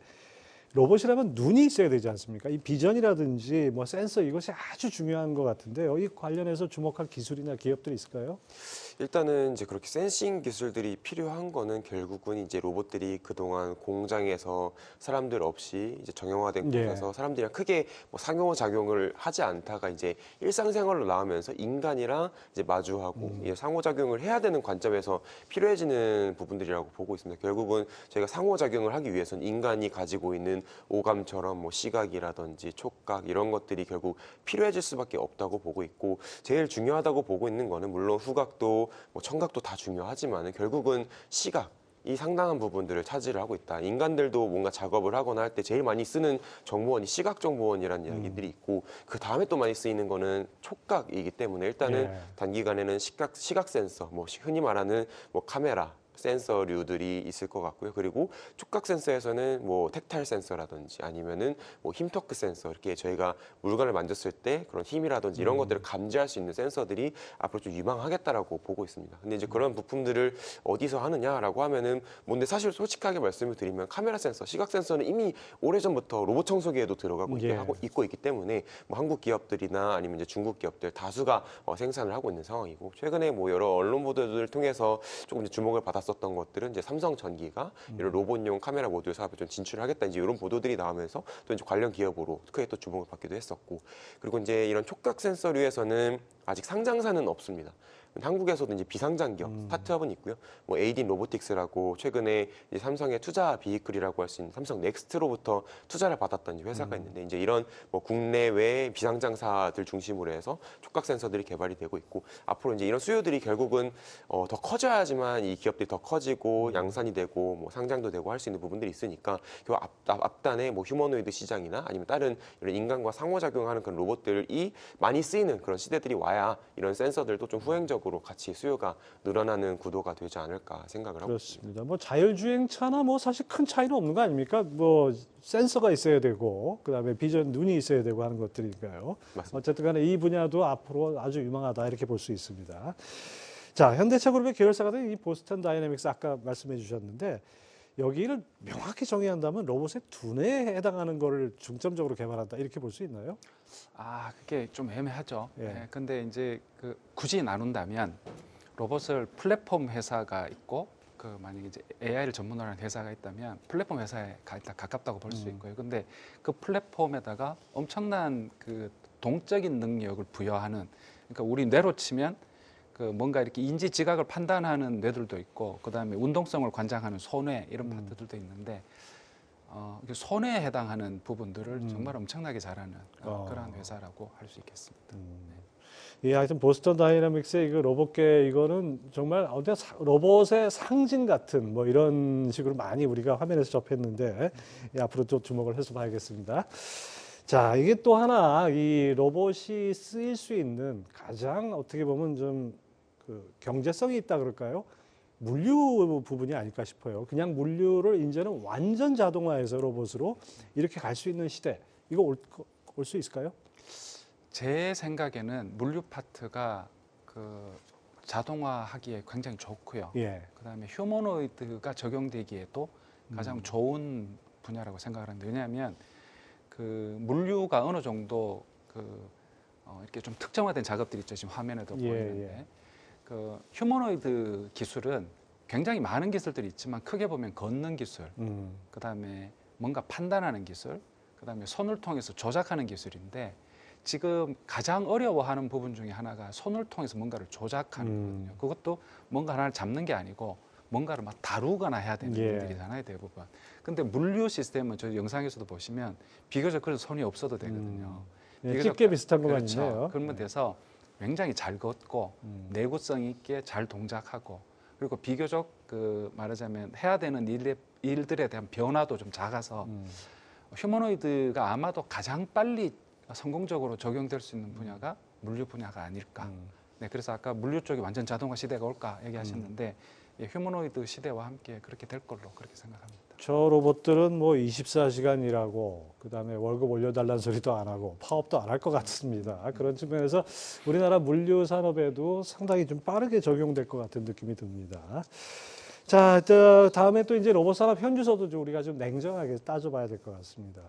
로봇이라면 눈이 있어야 되지 않습니까? 이 비전이라든지 뭐 센서 이것이 아주 중요한 것 같은데요. 이 관련해서 주목할 기술이나 기업들이 있을까요? 일단은 이제 그렇게 센싱 기술들이 필요한 거는 결국은 이제 로봇들이 그동안 공장에서 사람들 없이 이제 정형화된 곳에서 사람들이랑 크게 뭐 상호작용을 하지 않다가 이제 일상생활로 나오면서 인간이랑 이제 마주하고 이제 상호작용을 해야 되는 관점에서 필요해지는 부분들이라고 보고 있습니다. 결국은 저희가 상호작용을 하기 위해서는 인간이 가지고 있는 오감처럼 뭐 시각이라든지 촉각 이런 것들이 결국 필요해질 수밖에 없다고 보고 있고, 제일 중요하다고 보고 있는 거는 물론 후각도 뭐 청각도 다 중요하지만 결국은 시각, 이 상당한 부분들을 차지를 하고 있다. 인간들도 뭔가 작업을 하거나 할 때 제일 많이 쓰는 정보원이 시각 정보원이라는 이야기들이 있고 그 다음에 또 많이 쓰이는 거는 촉각이기 때문에 일단은 예. 단기간에는 시각 센서, 뭐 흔히 말하는 뭐 카메라 센서류들이 있을 것 같고요. 그리고 촉각 센서에서는 뭐 텍타일 센서라든지 아니면은 뭐 힘토크 센서 이렇게 저희가 물건을 만졌을 때 그런 힘이라든지 이런 것들을 감지할 수 있는 센서들이 앞으로 좀 유망하겠다라고 보고 있습니다. 근데 이제 그런 부품들을 어디서 하느냐라고 하면은 뭔데 사실 솔직하게 말씀을 드리면 카메라 센서, 시각 센서는 이미 오래전부터 로봇 청소기에도 들어가고 예. 있고 있기 때문에 뭐 한국 기업들이나 아니면 이제 중국 기업들 다수가 생산을 하고 있는 상황이고 최근에 뭐 여러 언론 보도들을 통해서 조금 이제 주목을 받았었던 것들은 이제 삼성전기가 이런 로봇용 카메라 모듈 사업에 좀 진출하겠다 이제 이런 보도들이 나오면서 또 이제 관련 기업으로 크게 또 주목을 받기도 했었고 그리고 이제 이런 촉각 센서류에서는 아직 상장사는 없습니다. 한국에서도 이제 비상장 기업 스타트업은 있고요. 뭐 에이딘 로보틱스라고 최근에 이제 삼성의 투자 비이클이라고 할 수 있는 삼성 넥스트로부터 투자를 받았던 이제 회사가 있는데 이제 이런 뭐 국내외 비상장사들 중심으로 해서 촉각 센서들이 개발이 되고 있고 앞으로 이제 이런 수요들이 결국은 더 커져야지만 이 기업들이 더 커지고 양산이 되고 뭐 상장도 되고 할 수 있는 부분들이 있으니까 그 앞단에 뭐 휴머노이드 시장이나 아니면 다른 이런 인간과 상호작용하는 그런 로봇들이 많이 쓰이는 그런 시대들이 와야 이런 센서들도 좀 후행적으로 같이 수요가 늘어나는 구도가 되지 않을까 생각을 하고 있습니다. 그렇습니다. 뭐 자율주행차나 뭐 사실 큰 차이는 없는 거 아닙니까? 뭐 센서가 있어야 되고 그다음에 비전 눈이 있어야 되고 하는 것들이니까요. 맞습니다. 어쨌든 간에 이 분야도 앞으로 아주 유망하다 이렇게 볼 수 있습니다. 자, 현대차 그룹의 계열사가 된 이 보스턴 다이내믹스 아까 말씀해 주셨는데 여기를 명확히 정의한다면 로봇의 두뇌에 해당하는 거를 중점적으로 개발한다 이렇게 볼 수 있나요? 아, 그게 좀 애매하죠. 예. 예, 근데 이제 그 굳이 나눈다면 로봇을 플랫폼 회사가 있고 그 만약에 이제 AI를 전문으로 하는 회사가 있다면 플랫폼 회사에 일단 가깝다고 볼 수 있고요. 근데 그 플랫폼에다가 엄청난 그 동적인 능력을 부여하는 그러니까 우리 뇌로 치면 그 뭔가 이렇게 인지 지각을 판단하는 뇌들도 있고 그다음에 운동성을 관장하는 소뇌 이런 파트들도 있는데 손해에 해당하는 부분들을 정말 엄청나게 잘하는 그런 회사라고 할 수 있겠습니다. 예, 하여튼 보스턴 다이내믹스의 이거 로봇계 이거는 정말 로봇의 상징 같은 뭐 이런 식으로 많이 우리가 화면에서 접했는데 예, 앞으로 또 주목을 해서 봐야겠습니다. 자, 이게 또 하나 이 로봇이 쓰일 수 있는 가장 어떻게 보면 좀 그 경제성이 있다 그럴까요? 물류 부분이 아닐까 싶어요. 그냥 물류를 이제는 완전 자동화해서 로봇으로 이렇게 갈 수 있는 시대. 이거 올 수 있을까요? 제 생각에는 물류 파트가 그 자동화하기에 굉장히 좋고요. 예. 그다음에 휴머노이드가 적용되기에도 가장 좋은 분야라고 생각을 하는데 왜냐하면 그 물류가 어느 정도 이렇게 좀 특정화된 작업들이 있죠. 지금 화면에도 예, 보이는데 그 휴머노이드 기술은 굉장히 많은 기술들이 있지만 크게 보면 걷는 기술, 그다음에 뭔가 판단하는 기술, 그다음에 손을 통해서 조작하는 기술인데 지금 가장 어려워하는 부분 중에 하나가 손을 통해서 뭔가를 조작하는 거거든요. 그것도 뭔가 하나를 잡는 게 아니고 뭔가를 막 다루거나 해야 되는 예. 일들이잖아요, 대부분. 근데 물류 시스템은 저 영상에서도 보시면 비교적 그런 손이 없어도 되거든요. 예, 비교적 집게 비슷한 것만 그렇죠. 있네요. 그러면 돼서 굉장히 잘 걷고 내구성 있게 잘 동작하고 그리고 비교적 그 말하자면 해야 되는 일들에 대한 변화도 좀 작아서 휴머노이드가 아마도 가장 빨리 성공적으로 적용될 수 있는 분야가 물류 분야가 아닐까. 네, 그래서 아까 물류 쪽이 완전 자동화 시대가 올까 얘기하셨는데 예, 휴머노이드 시대와 함께 그렇게 될 걸로 그렇게 생각합니다. 저 로봇들은 뭐 24시간 일하고 그다음에 월급 올려달라는 소리도 안 하고 파업도 안 할 것 같습니다. 그런 측면에서 우리나라 물류 산업에도 상당히 좀 빠르게 적용될 것 같은 느낌이 듭니다. 자, 다음에 또 이제 로봇 산업 현주소도 좀 우리가 좀 냉정하게 따져봐야 될 것 같습니다.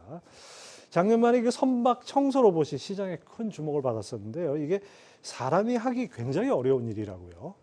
작년 말에 그 선박 청소 로봇이 시장에 큰 주목을 받았었는데요. 이게 사람이 하기 굉장히 어려운 일이라고요.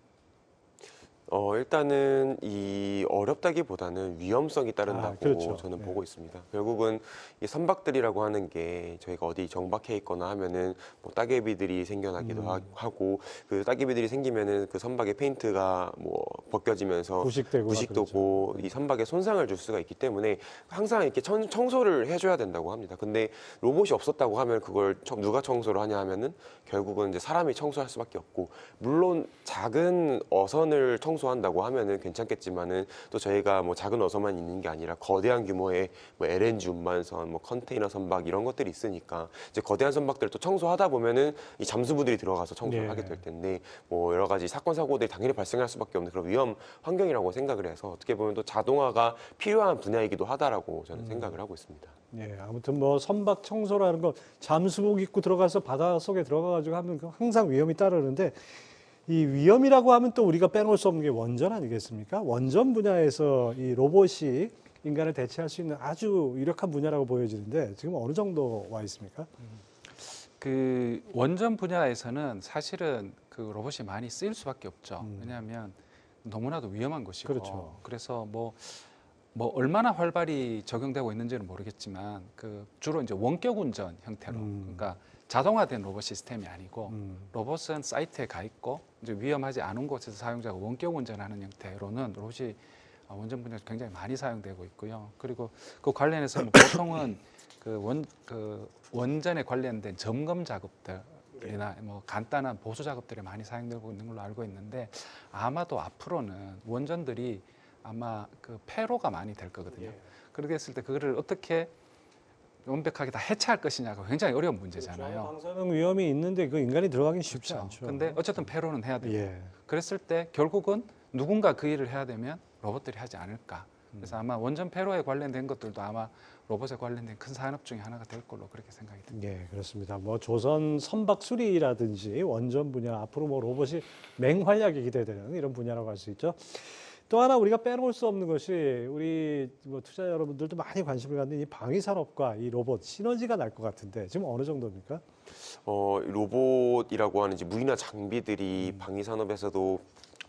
일단은 이 어렵다기보다는 위험성이 따른다고 그렇죠. 저는 네. 보고 있습니다. 결국은 이 선박들이라고 하는 게 저희가 어디 정박해 있거나 하면은 뭐 따개비들이 생겨나기도 하고 그 따개비들이 생기면은 그 선박의 페인트가 뭐 벗겨지면서 부식되고 부식되고 이 선박에 손상을 줄 수가 있기 때문에 항상 이렇게 청소를 해줘야 된다고 합니다. 근데 로봇이 없었다고 하면 그걸 누가 청소를 하냐 하면은 결국은 이제 사람이 청소할 수밖에 없고 물론 작은 어선을 청소 청소한다고 하면은 괜찮겠지만은 또 저희가 뭐 작은 어선만 있는 게 아니라 거대한 규모의 뭐 LNG 운반선, 뭐 컨테이너 선박 이런 것들이 있으니까 이제 거대한 선박들을 또 청소하다 보면은 이 잠수부들이 들어가서 청소를 네. 하게 될 텐데 뭐 여러 가지 사건 사고들이 당연히 발생할 수밖에 없는 그런 위험 환경이라고 생각을 해서 어떻게 보면 또 자동화가 필요한 분야이기도 하다라고 저는 생각을 하고 있습니다. 예, 아무튼 뭐 선박 청소라는 거 잠수복 입고 들어가서 바다 속에 들어가가지고 하면 항상 위험이 따르는데 이 위험이라고 하면 또 우리가 빼놓을 수 없는 게 원전 아니겠습니까? 원전 분야에서 이 로봇이 인간을 대체할 수 있는 아주 유력한 분야라고 보여지는데 지금 어느 정도 와 있습니까? 그 원전 분야에서는 사실은 그 로봇이 많이 쓰일 수밖에 없죠. 왜냐하면 너무나도 위험한 것이고 그렇죠. 그래서 뭐 얼마나 활발히 적용되고 있는지는 모르겠지만 그 주로 이제 원격 운전 형태로 그러니까 자동화된 로봇 시스템이 아니고 로봇은 사이트에 가 있고 이제 위험하지 않은 곳에서 사용자가 원격 운전하는 형태로는 로봇이 원전 분야에서 굉장히 많이 사용되고 있고요. 그리고 그 관련해서 뭐 보통은 그 원전에 관련된 점검 작업들이나 뭐 간단한 보수 작업들이 많이 사용되고 있는 걸로 알고 있는데 아마도 앞으로는 원전들이 아마 그 폐로가 많이 될 거거든요. 그렇게 했을 때 그거를 어떻게 완벽하게 다 해체할 것이냐가 굉장히 어려운 문제잖아요. 방사능 위험이 있는데 그 인간이 들어가긴 쉽지 그렇죠. 않죠. 근데 어쨌든 폐로는 해야 되고 예. 그랬을 때 결국은 누군가 그 일을 해야 되면 로봇들이 하지 않을까. 그래서 아마 원전 폐로에 관련된 것들도 아마 로봇에 관련된 큰 산업 중에 하나가 될 걸로 그렇게 생각이 듭니다. 예, 그렇습니다. 뭐 조선 선박 수리라든지 원전 분야 앞으로 뭐 로봇이 맹활약이 기대되는 이런 분야라고 할 수 있죠. 또 하나 우리가 빼놓을 수 없는 것이 우리 뭐 투자자 여러분들도 많이 관심을 갖는 이 방위 산업과 이 로봇 시너지가 날 것 같은데 지금 어느 정도입니까? 로봇이라고 하는 이제 무기나 장비들이 방위 산업에서도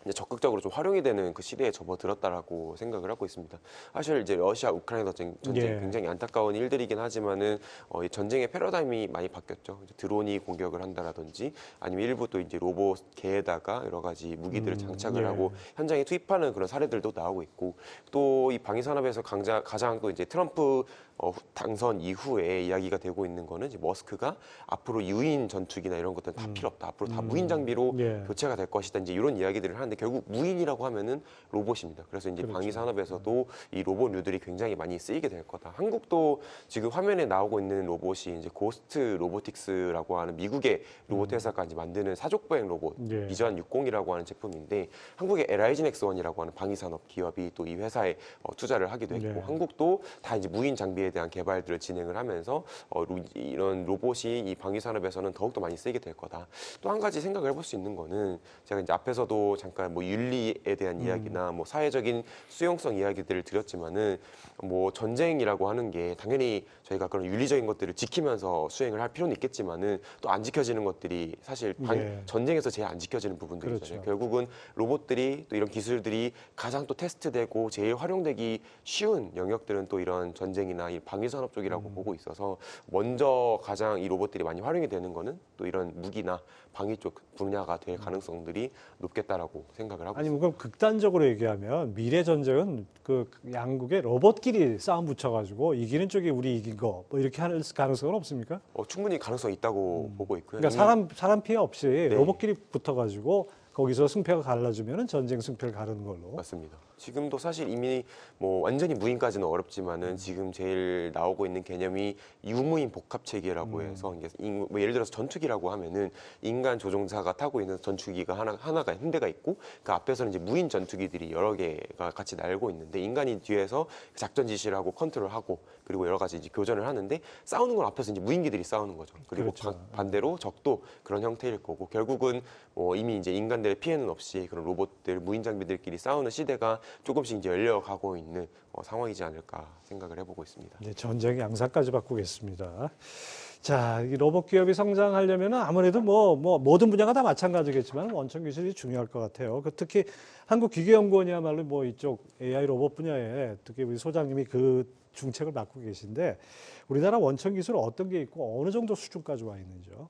이제 적극적으로 좀 활용이 되는 그 시대에 접어들었다라고 생각을 하고 있습니다. 사실 이제 러시아 우크라이나 전쟁 예. 굉장히 안타까운 일들이긴 하지만은 이 전쟁의 패러다임이 많이 바뀌었죠. 이제 드론이 공격을 한다라든지 아니면 일부 또 이제 로봇계에다가 여러 가지 무기들을 장착을 예. 하고 현장에 투입하는 그런 사례들도 나오고 있고 또 이 방위 산업에서 가장 또 이제 트럼프 당선 이후에 이야기가 되고 있는 거는 이제 머스크가 앞으로 유인 전투기나 이런 것들은 다 필요 없다. 앞으로 다 무인 장비로 예. 교체가 될 것이다. 이제 이런 이야기들을 하는데 결국 무인이라고 하면은 로봇입니다. 그래서 이제 그렇죠. 방위 산업에서도 이 로봇류들이 굉장히 많이 쓰이게 될 거다. 한국도 지금 화면에 나오고 있는 로봇이 이제 고스트 로보틱스라고 하는 미국의 로봇 회사가 이제 만드는 사족보행 로봇 예. 비전 60이라고 하는 제품인데 한국의 LIG 넥스원이라고 하는 방위 산업 기업이 또 이 회사에 투자를 하기도 했고 네. 한국도 다 이제 무인 장비에 대한 개발들을 진행을 하면서 이런 로봇이 이 방위 산업에서는 더욱더 많이 쓰이게 될 거다. 또 한 가지 생각을 해볼 수 있는 거는 제가 이제 앞에서도 잠깐 뭐 윤리에 대한 이야기나 뭐 사회적인 수용성 이야기들을 드렸지만은 뭐 전쟁이라고 하는 게 당연히 저희가 그런 윤리적인 것들을 지키면서 수행을 할 필요는 있겠지만은 또 안 지켜지는 것들이 사실 네. 전쟁에서 제일 안 지켜지는 부분들이잖아요. 그렇죠. 결국은 로봇들이 또 이런 기술들이 가장 또 테스트되고 제일 활용되기 쉬운 영역들은 또 이런 전쟁이나 이 방위 산업 쪽이라고 보고 있어서 먼저 가장 이 로봇들이 많이 활용이 되는 거는 또 이런 무기나 방위 쪽 분야가 될 가능성들이 높겠다라고 생각을 하고 아니 있습니다. 그럼 극단적으로 얘기하면 미래 전쟁은 그 양국의 로봇끼리 싸움 붙여가지고 이기는 쪽이 우리 이긴 거 뭐 이렇게 할 가능성은 없습니까? 충분히 가능성이 있다고 보고 있고요. 그러니까 이미 사람 피해 없이 네. 로봇끼리 붙어가지고 거기서 승패가 갈라지면은 전쟁 승패를 가르는 걸로. 맞습니다. 지금도 사실 이미 뭐 완전히 무인까지는 어렵지만은 지금 제일 나오고 있는 개념이 유무인 복합 체계라고 해서 이게 뭐 예를 들어서 전투기라고 하면은 인간 조종사가 타고 있는 전투기가 하나가 한 대가 있고 그 앞에서는 이제 무인 전투기들이 여러 개가 같이 날고 있는데 인간이 뒤에서 작전 지시를 하고 컨트롤하고 그리고 여러 가지 이제 교전을 하는데 싸우는 건 앞에서 이제 무인기들이 싸우는 거죠. 그리고 그렇죠. 반대로 적도 그런 형태일 거고 결국은 뭐 이미 이제 인간들의 피해는 없이 그런 로봇들 무인 장비들끼리 싸우는 시대가 조금씩 이제 열려가고 있는 상황이지 않을까 생각을 해보고 있습니다. 네, 전쟁 양상까지 바꾸겠습니다. 자, 이 로봇 기업이 성장하려면 아무래도 뭐 모든 분야가 다 마찬가지겠지만 원천 기술이 중요할 것 같아요. 특히 한국기계연구원이야말로 뭐 이쪽 AI 로봇 분야에 특히 우리 소장님이 그 중책을 맡고 계신데 우리나라 원천 기술 어떤 게 있고 어느 정도 수준까지 와 있는지요?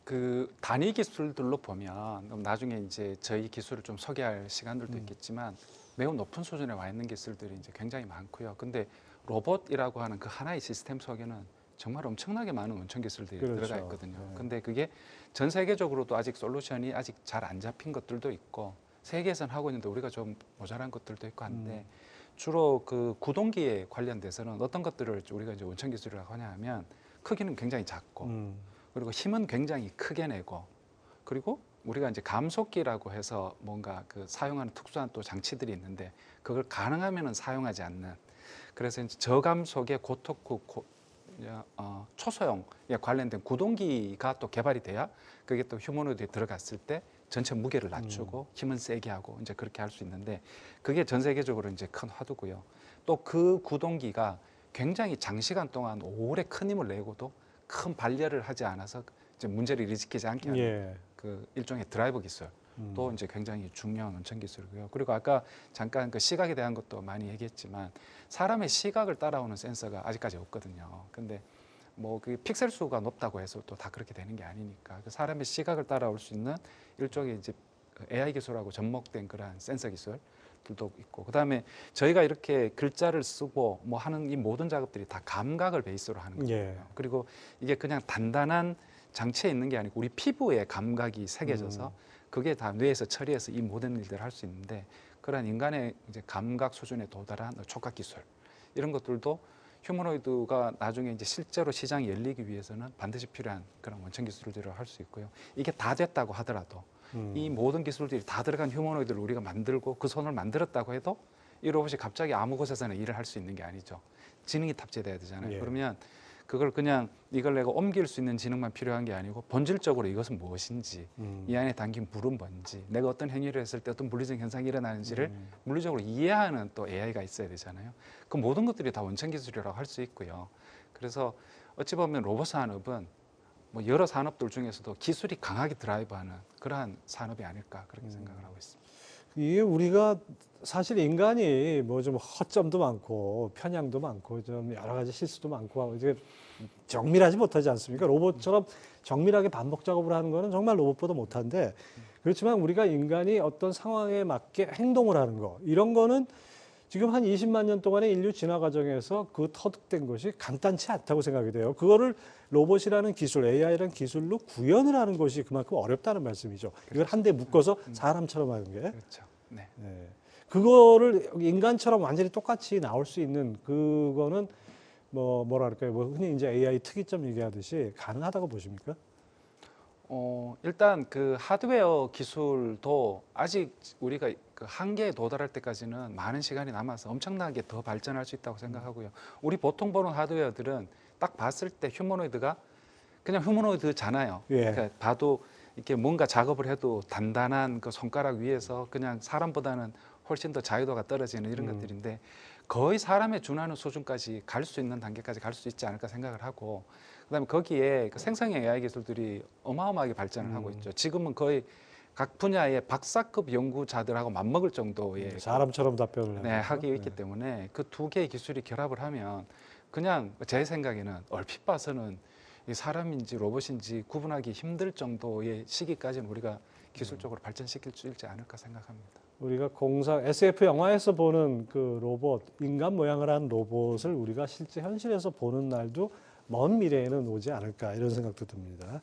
그 단위 기술들로 보면 그럼 나중에 이제 저희 기술을 좀 소개할 시간들도 있겠지만 매우 높은 수준에 와 있는 기술들이 이제 굉장히 많고요. 근데 로봇이라고 하는 그 하나의 시스템 속에는 정말 엄청나게 많은 원천 기술들이 그렇죠. 들어가 있거든요. 네. 근데 그게 전 세계적으로도 아직 솔루션이 아직 잘 안 잡힌 것들도 있고 세계에서는 하고 있는데 우리가 좀 모자란 것들도 있고 한데 주로 그 구동기에 관련돼서는 어떤 것들을 우리가 이제 원천 기술이라고 하냐 하면 크기는 굉장히 작고 그리고 힘은 굉장히 크게 내고 그리고 우리가 이제 감속기라고 해서 뭔가 그 사용하는 특수한 또 장치들이 있는데 그걸 가능하면은 사용하지 않는 그래서 이제 저감속의 초소형에 관련된 구동기가 또 개발이 돼야 그게 또 휴머노이드에 들어갔을 때 전체 무게를 낮추고 힘은 세게 하고 이제 그렇게 할 수 있는데 그게 전 세계적으로 이제 큰 화두고요. 또 그 구동기가 굉장히 장시간 동안 오래 큰 힘을 내고도 큰 발열을 하지 않아서 이제 문제를 일으키지 않게 하는 예. 그 일종의 드라이버 기술. 또 이제 굉장히 중요한 원천 기술이고요. 그리고 아까 잠깐 그 시각에 대한 것도 많이 얘기했지만 사람의 시각을 따라오는 센서가 아직까지 없거든요. 근데 뭐 그 픽셀 수가 높다고 해서 또 다 그렇게 되는 게 아니니까 그 사람의 시각을 따라올 수 있는 일종의 이제 AI 기술하고 접목된 그러한 센서 기술들도 있고 그다음에 저희가 이렇게 글자를 쓰고 뭐 하는 이 모든 작업들이 다 감각을 베이스로 하는 거예요. 예. 그리고 이게 그냥 단단한 장치에 있는 게 아니고 우리 피부에 감각이 새겨져서 그게 다 뇌에서 처리해서 이 모든 일들을 할 수 있는데 그러한 인간의 이제 감각 수준에 도달한 촉각 기술 이런 것들도 휴머노이드가 나중에 이제 실제로 시장이 열리기 위해서는 반드시 필요한 그런 원천 기술들을 할 수 있고요. 이게 다 됐다고 하더라도 이 모든 기술들이 다 들어간 휴머노이드를 우리가 만들고 그 손을 만들었다고 해도 이 로봇이 갑자기 아무 곳에서나 일을 할 수 있는 게 아니죠. 지능이 탑재돼야 되잖아요. 예. 그러면 그걸 그냥 이걸 내가 옮길 수 있는 지능만 필요한 게 아니고 본질적으로 이것은 무엇인지 이 안에 담긴 물은 뭔지 내가 어떤 행위를 했을 때 어떤 물리적 현상이 일어나는지를 물리적으로 이해하는 또 AI가 있어야 되잖아요. 그 모든 것들이 다 원천 기술이라고 할 수 있고요. 그래서 어찌 보면 로봇 산업은 뭐 여러 산업들 중에서도 기술이 강하게 드라이브하는 그러한 산업이 아닐까 그렇게 생각을 하고 있습니다. 이게 우리가 사실 인간이 뭐 좀 허점도 많고 편향도 많고 좀 여러 가지 실수도 많고 하고 이제 정밀하지 못하지 않습니까? 로봇처럼 정밀하게 반복 작업을 하는 거는 정말 로봇보다 못한데 그렇지만 우리가 인간이 어떤 상황에 맞게 행동을 하는 거 이런 거는 지금 한 20만 년 동안의 인류 진화 과정에서 그 터득된 것이 간단치 않다고 생각이 돼요. 그거를 로봇이라는 기술, AI라는 기술로 구현을 하는 것이 그만큼 어렵다는 말씀이죠. 이걸 한데 묶어서 사람처럼 하는 게. 그렇죠. 네. 네. 그거를 인간처럼 완전히 똑같이 나올 수 있는 그거는 뭐랄까요? 뭐 흔히 이제 AI 특이점 얘기하듯이 가능하다고 보십니까? 일단 그 하드웨어 기술도 아직 우리가 그 한계에 도달할 때까지는 많은 시간이 남아서 엄청나게 더 발전할 수 있다고 생각하고요. 우리 보통 보는 하드웨어들은 딱 봤을 때 휴머노이드가 그냥 휴머노이드잖아요. 예. 그러니까 봐도 이렇게 뭔가 작업을 해도 단단한 그 손가락 위에서 그냥 사람보다는 훨씬 더 자유도가 떨어지는 이런 것들인데 거의 사람에 준하는 수준까지 갈 수 있는 단계까지 갈 수 있지 않을까 생각을 하고 그다음에 거기에 그 생성형 AI 기술들이 어마어마하게 발전을 하고 있죠. 지금은 거의 각 분야의 박사급 연구자들하고 맞먹을 정도의 사람처럼 답변을 하기 있기 때문에 그 두 개의 기술이 결합을 하면 그냥 제 생각에는 얼핏 봐서는 이 사람인지 로봇인지 구분하기 힘들 정도의 시기까지는 우리가 기술적으로 발전시킬 수 있지 않을까 생각합니다. 우리가 SF 영화에서 보는 그 로봇, 인간 모양을 한 로봇을 우리가 실제 현실에서 보는 날도 먼 미래에는 오지 않을까 이런 생각도 듭니다.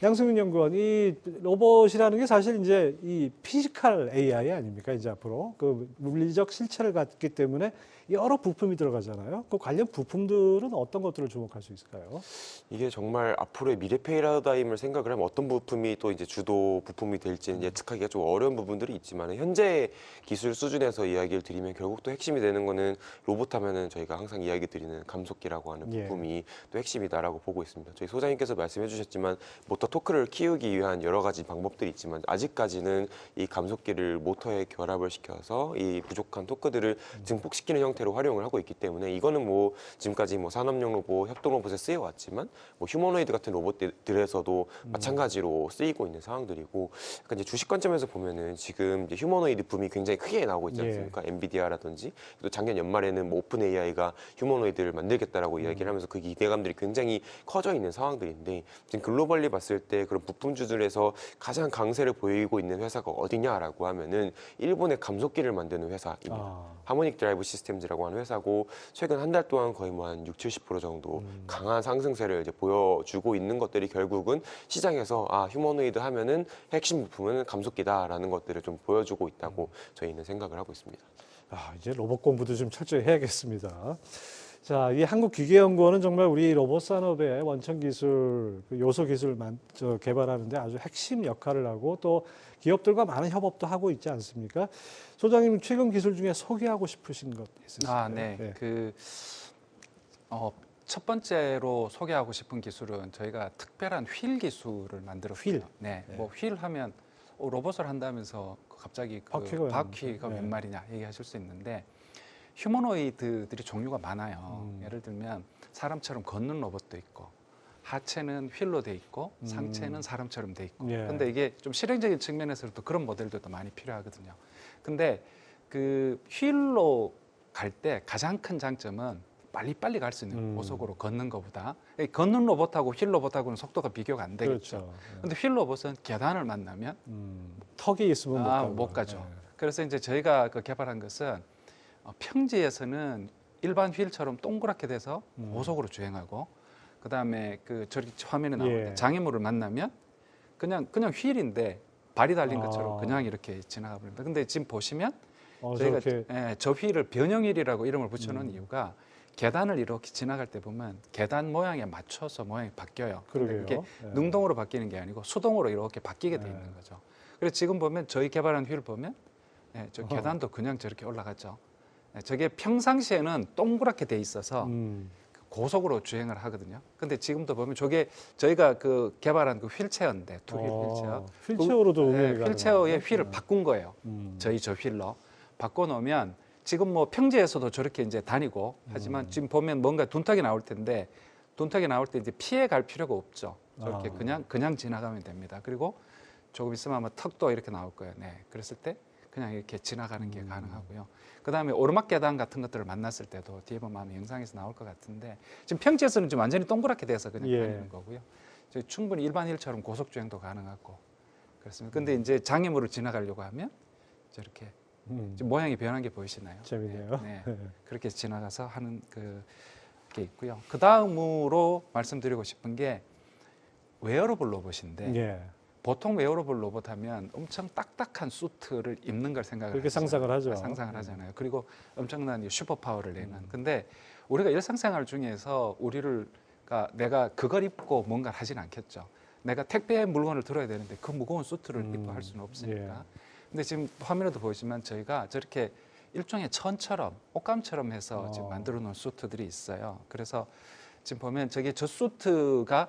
양승민 연구원, 이 로봇이라는 게 사실 이제 이 피지컬 AI 아닙니까? 이제 앞으로 그 물리적 실체를 갖기 때문에 여러 부품이 들어가잖아요. 그 관련 부품들은 어떤 것들을 주목할 수 있을까요? 이게 정말 앞으로의 미래 패러다임을 생각을 하면 어떤 부품이 또 이제 주도 부품이 될지는 예측하기가 좀 어려운 부분들이 있지만 현재 기술 수준에서 이야기를 드리면 결국 또 핵심이 되는 거는 로봇 하면은 저희가 항상 이야기 드리는 감속기라고 하는 부품이 또 핵심이다라고 보고 있습니다. 저희 소장님께서 말씀해 주셨지만 모터 토크를 키우기 위한 여러 가지 방법들이 있지만 아직까지는 이 감속기를 모터에 결합을 시켜서 이 부족한 토크들을 증폭시키는 형태로 활용을 하고 있기 때문에 이거는 뭐 지금까지 뭐 산업용 로봇, 협동 로봇에 쓰여왔지만 뭐 휴머노이드 같은 로봇들에서도 마찬가지로 쓰이고 있는 상황들이고 약간 이제 주식 관점에서 보면은 지금 이제 휴머노이드 붐이 굉장히 크게 나오고 있지 않습니까? 엔비디아라든지 또 작년 연말에는 뭐 오픈 AI가 휴머노이드를 만들겠다라고 이야기를 하면서 그 기대감들이 부분들이 굉장히 커져 있는 상황들인데 지금 글로벌리 봤을 때 그런 부품주들에서 가장 강세를 보이고 있는 회사가 어디냐라고 하면은 일본의 감속기를 만드는 회사입니다. 하모닉 드라이브 시스템즈라고 하는 회사고 최근 한 달 동안 거의 뭐 한 60-70% 정도 강한 상승세를 이제 보여주고 있는 것들이 결국은 시장에서 휴머노이드 하면은 핵심 부품은 감속기다라는 것들을 좀 보여주고 있다고 저희는 생각을 하고 있습니다. 이제 로봇 공부도 좀 철저히 해야겠습니다. 자, 이 한국기계연구원은 정말 우리 로봇 산업의 원천 기술, 그 요소 기술 개발하는데 아주 핵심 역할을 하고 또 기업들과 많은 협업도 하고 있지 않습니까? 소장님 최근 기술 중에 소개하고 싶으신 것 있으실까요? 네. 첫 번째로 소개하고 싶은 기술은 저희가 특별한 휠 기술을 만들었어요. 휠? 네. 뭐 휠 하면 로봇을 한다면서 갑자기 바퀴가 몇 마리냐 얘기하실 수 있는데 휴머노이드들이 종류가 많아요. 예를 들면 사람처럼 걷는 로봇도 있고 하체는 휠로 돼 있고 상체는 사람처럼 돼 있고. 근데 이게 좀 실용적인 측면에서도 그런 모델들도 많이 필요하거든요. 근데 그 휠로 갈 때 가장 큰 장점은 빨리빨리 갈 수 있는 고속으로 걷는 것보다 걷는 로봇하고 휠 로봇하고는 속도가 비교가 안 되겠죠. 그렇죠. 근데 휠 로봇은 계단을 만나면 턱이 있으면 못 가죠. 그래서 이제 저희가 개발한 것은 평지에서는 일반 휠처럼 동그랗게 돼서 고속으로 주행하고 그다음에 저렇게 화면에 나올 때 장애물을 만나면 그냥 휠인데 발이 달린 것처럼 그냥 이렇게 지나가 버립니다. 근데 지금 보시면 저희가 저 휠을 변형휠이라고 이름을 붙여놓은 이유가 계단을 이렇게 지나갈 때 보면 계단 모양에 맞춰서 모양이 바뀌어요. 이게 능동으로 바뀌는 게 아니고 수동으로 이렇게 바뀌게 돼 있는 거죠. 그래서 지금 보면 저희 개발한 휠 보면 저 계단도 그냥 저렇게 올라가죠. 저게 평상시에는 동그랗게 돼 있어서 고속으로 주행을 하거든요. 근데 지금도 보면 저게 저희가 개발한 휠체어인데 투휠 휠체어. 휠체어로도 휠체어의 휠을 바꾼 거예요. 저희 저 휠로 바꿔놓으면 지금 뭐 평지에서도 저렇게 이제 다니고 하지만 지금 보면 뭔가 둔탁이 나올 텐데 둔탁이 나올 때 이제 피해 갈 필요가 없죠. 저렇게 그냥 지나가면 됩니다. 그리고 조금 있으면 아마 턱도 이렇게 나올 거예요. 네, 그랬을 때 그냥 이렇게 지나가는 게 가능하고요. 그다음에 오르막 계단 같은 것들을 만났을 때도 뒤에 보면 아마 영상에서 나올 것 같은데 지금 평지에서는 지금 완전히 동그랗게 돼서 그냥 다니는 거고요. 저희 충분히 일반 휠처럼 고속 주행도 가능하고 그렇습니다. 근데 이제 장애물을 지나가려고 하면 저렇게 지금 모양이 변한 게 보이시나요? 재밌네요. 네. 그렇게 지나가서 하는 게 있고요. 그 다음으로 말씀드리고 싶은 게 웨어러블 로봇인데 보통 웨어러블 로봇 하면 엄청 딱딱한 수트를 입는 걸 생각을 그렇게 상상을 하죠. 상상을 하잖아요. 그리고 엄청난 슈퍼 파워를 내는. 근데 우리가 일상생활 중에서 내가 그걸 입고 뭔가를 하진 않겠죠. 내가 택배 물건을 들어야 되는데 그 무거운 수트를 입고 할 수는 없으니까. 근데 지금 화면에도 보시면 저희가 저렇게 일종의 천처럼 옷감처럼 해서 지금 만들어 놓은 수트들이 있어요. 그래서 지금 보면 저 수트를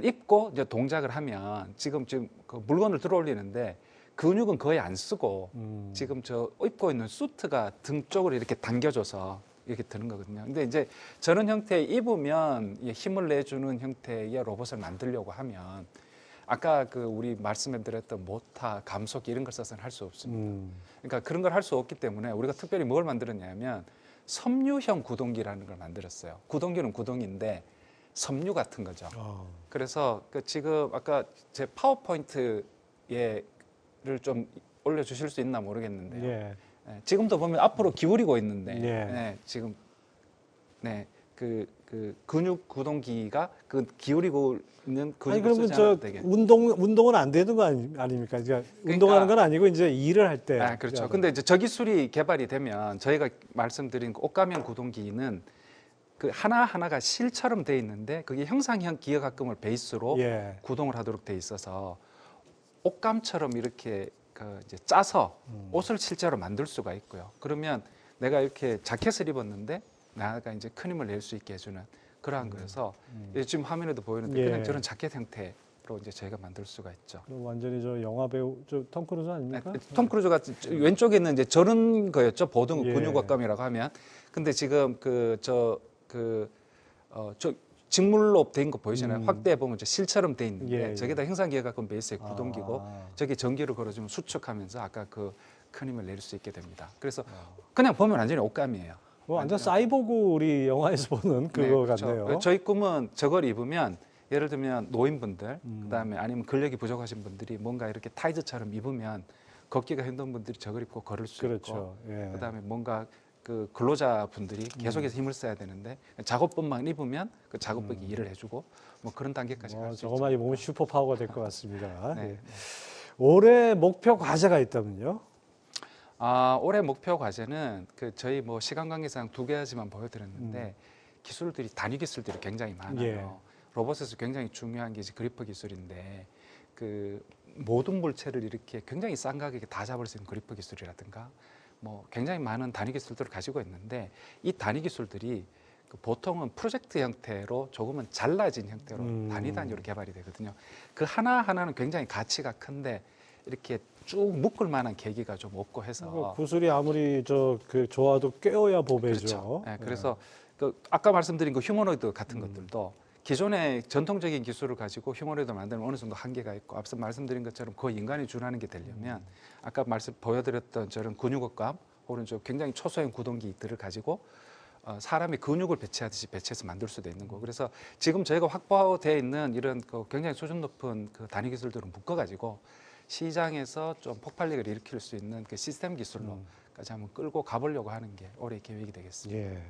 입고 이제 동작을 하면 지금 그 물건을 들어올리는데 근육은 거의 안 쓰고 지금 저 입고 있는 수트가 등 쪽으로 이렇게 당겨줘서 이렇게 드는 거거든요. 근데 이제 저런 형태의 입으면 힘을 내주는 형태의 로봇을 만들려고 하면 아까 우리 말씀해드렸던 모타, 감속기 이런 걸 써서는 할 수 없습니다. 그러니까 그런 걸 할 수 없기 때문에 우리가 특별히 뭘 만들었냐면 섬유형 구동기라는 걸 만들었어요. 구동기는 구동인데 섬유 같은 거죠. 그래서 지금 아까 제 파워포인트를 좀 올려주실 수 있나 모르겠는데요. 지금도 보면 앞으로 기울이고 있는데 지금 그 근육 구동기가 기울이고 있는 근육을 쓰지 않아도 되게. 운동은 안 되는 거 아닙니까? 그러니까 운동하는 건 아니고 이제 일을 할 때. 그렇죠. 근데 이제 저 기술이 개발이 되면 저희가 말씀드린 옷가면 구동기는 하나하나가 실처럼 돼 있는데 그게 형상형 기어가끔을 베이스로 구동을 하도록 돼 있어서 옷감처럼 이렇게 이제 짜서 옷을 실제로 만들 수가 있고요. 그러면 내가 이렇게 자켓을 입었는데 나가 이제 큰 힘을 낼 수 있게 해주는 그러한 거여서 지금 화면에도 보이는데 그냥 저런 자켓 형태로 이제 저희가 만들 수가 있죠. 완전히 저 영화 배우 톰 크루즈 아닙니까? 톰 크루즈가 왼쪽에 있는 이제 저런 거였죠. 보등 근육악감이라고 하면. 근데 지금 저 직물로 된 거 보이시나요? 확대해 보면 실처럼 돼 있는데 저기다 형상기어가끔 베이스의 구동기고 저기 전기를 걸어주면 수축하면서 아까 큰 힘을 낼 수 있게 됩니다. 그래서 그냥 보면 완전히 옷감이에요. 완전 사이보그 우리 영화에서 보는 그거 그렇죠. 같네요. 저희 꿈은 저걸 입으면 예를 들면 노인분들, 그다음에 아니면 근력이 부족하신 분들이 뭔가 이렇게 타이즈처럼 입으면 걷기가 힘든 분들이 저걸 입고 걸을 수 그렇죠. 있고, 예. 그다음에 뭔가 그 근로자 분들이 계속해서 힘을 써야 되는데 작업복만 입으면 그 작업복이 일을 해주고 뭐 그런 단계까지 갈 수 있죠. 저것만 입으면 슈퍼 파워가 될 것 같습니다. 네. 예. 올해 목표 과제가 있다면요? 올해 목표 과제는 그 저희 뭐 시간 관계상 2가지만 보여드렸는데 기술들이 단위 기술들이 굉장히 많아요. 예. 로봇에서 굉장히 중요한 게 이제 그리퍼 기술인데 그 모든 물체를 이렇게 굉장히 싼 가격에 다 잡을 수 있는 그리퍼 기술이라든가 뭐 굉장히 많은 단위 기술들을 가지고 있는데 이 단위 기술들이 그 보통은 프로젝트 형태로 조금은 잘라진 형태로 단위로 개발이 되거든요. 그 하나하나는 굉장히 가치가 큰데 이렇게 쭉 묶을 만한 계기가 좀 없고 해서 구슬이 아무리 그 좋아도 꿰어야 보배죠. 그렇죠. 네, 그래서 그 아까 말씀드린 그 휴머노이드 같은 것들도 기존의 전통적인 기술을 가지고 휴머노이드를 만드는 어느 정도 한계가 있고 앞서 말씀드린 것처럼 거의 인간이 준하는 게 되려면 아까 보여드렸던 저런 근육업감 혹은 저 굉장히 초소형 구동기들을 가지고 사람이 근육을 배치하듯이 배치해서 만들 수도 있는 거고 그래서 지금 저희가 확보되어 있는 이런 그 굉장히 수준 높은 그 단위 기술들을 묶어가지고 시장에서 좀 폭발력을 일으킬 수 있는 그 시스템 기술로까지 한번 끌고 가보려고 하는 게 올해 계획이 되겠습니다. 예.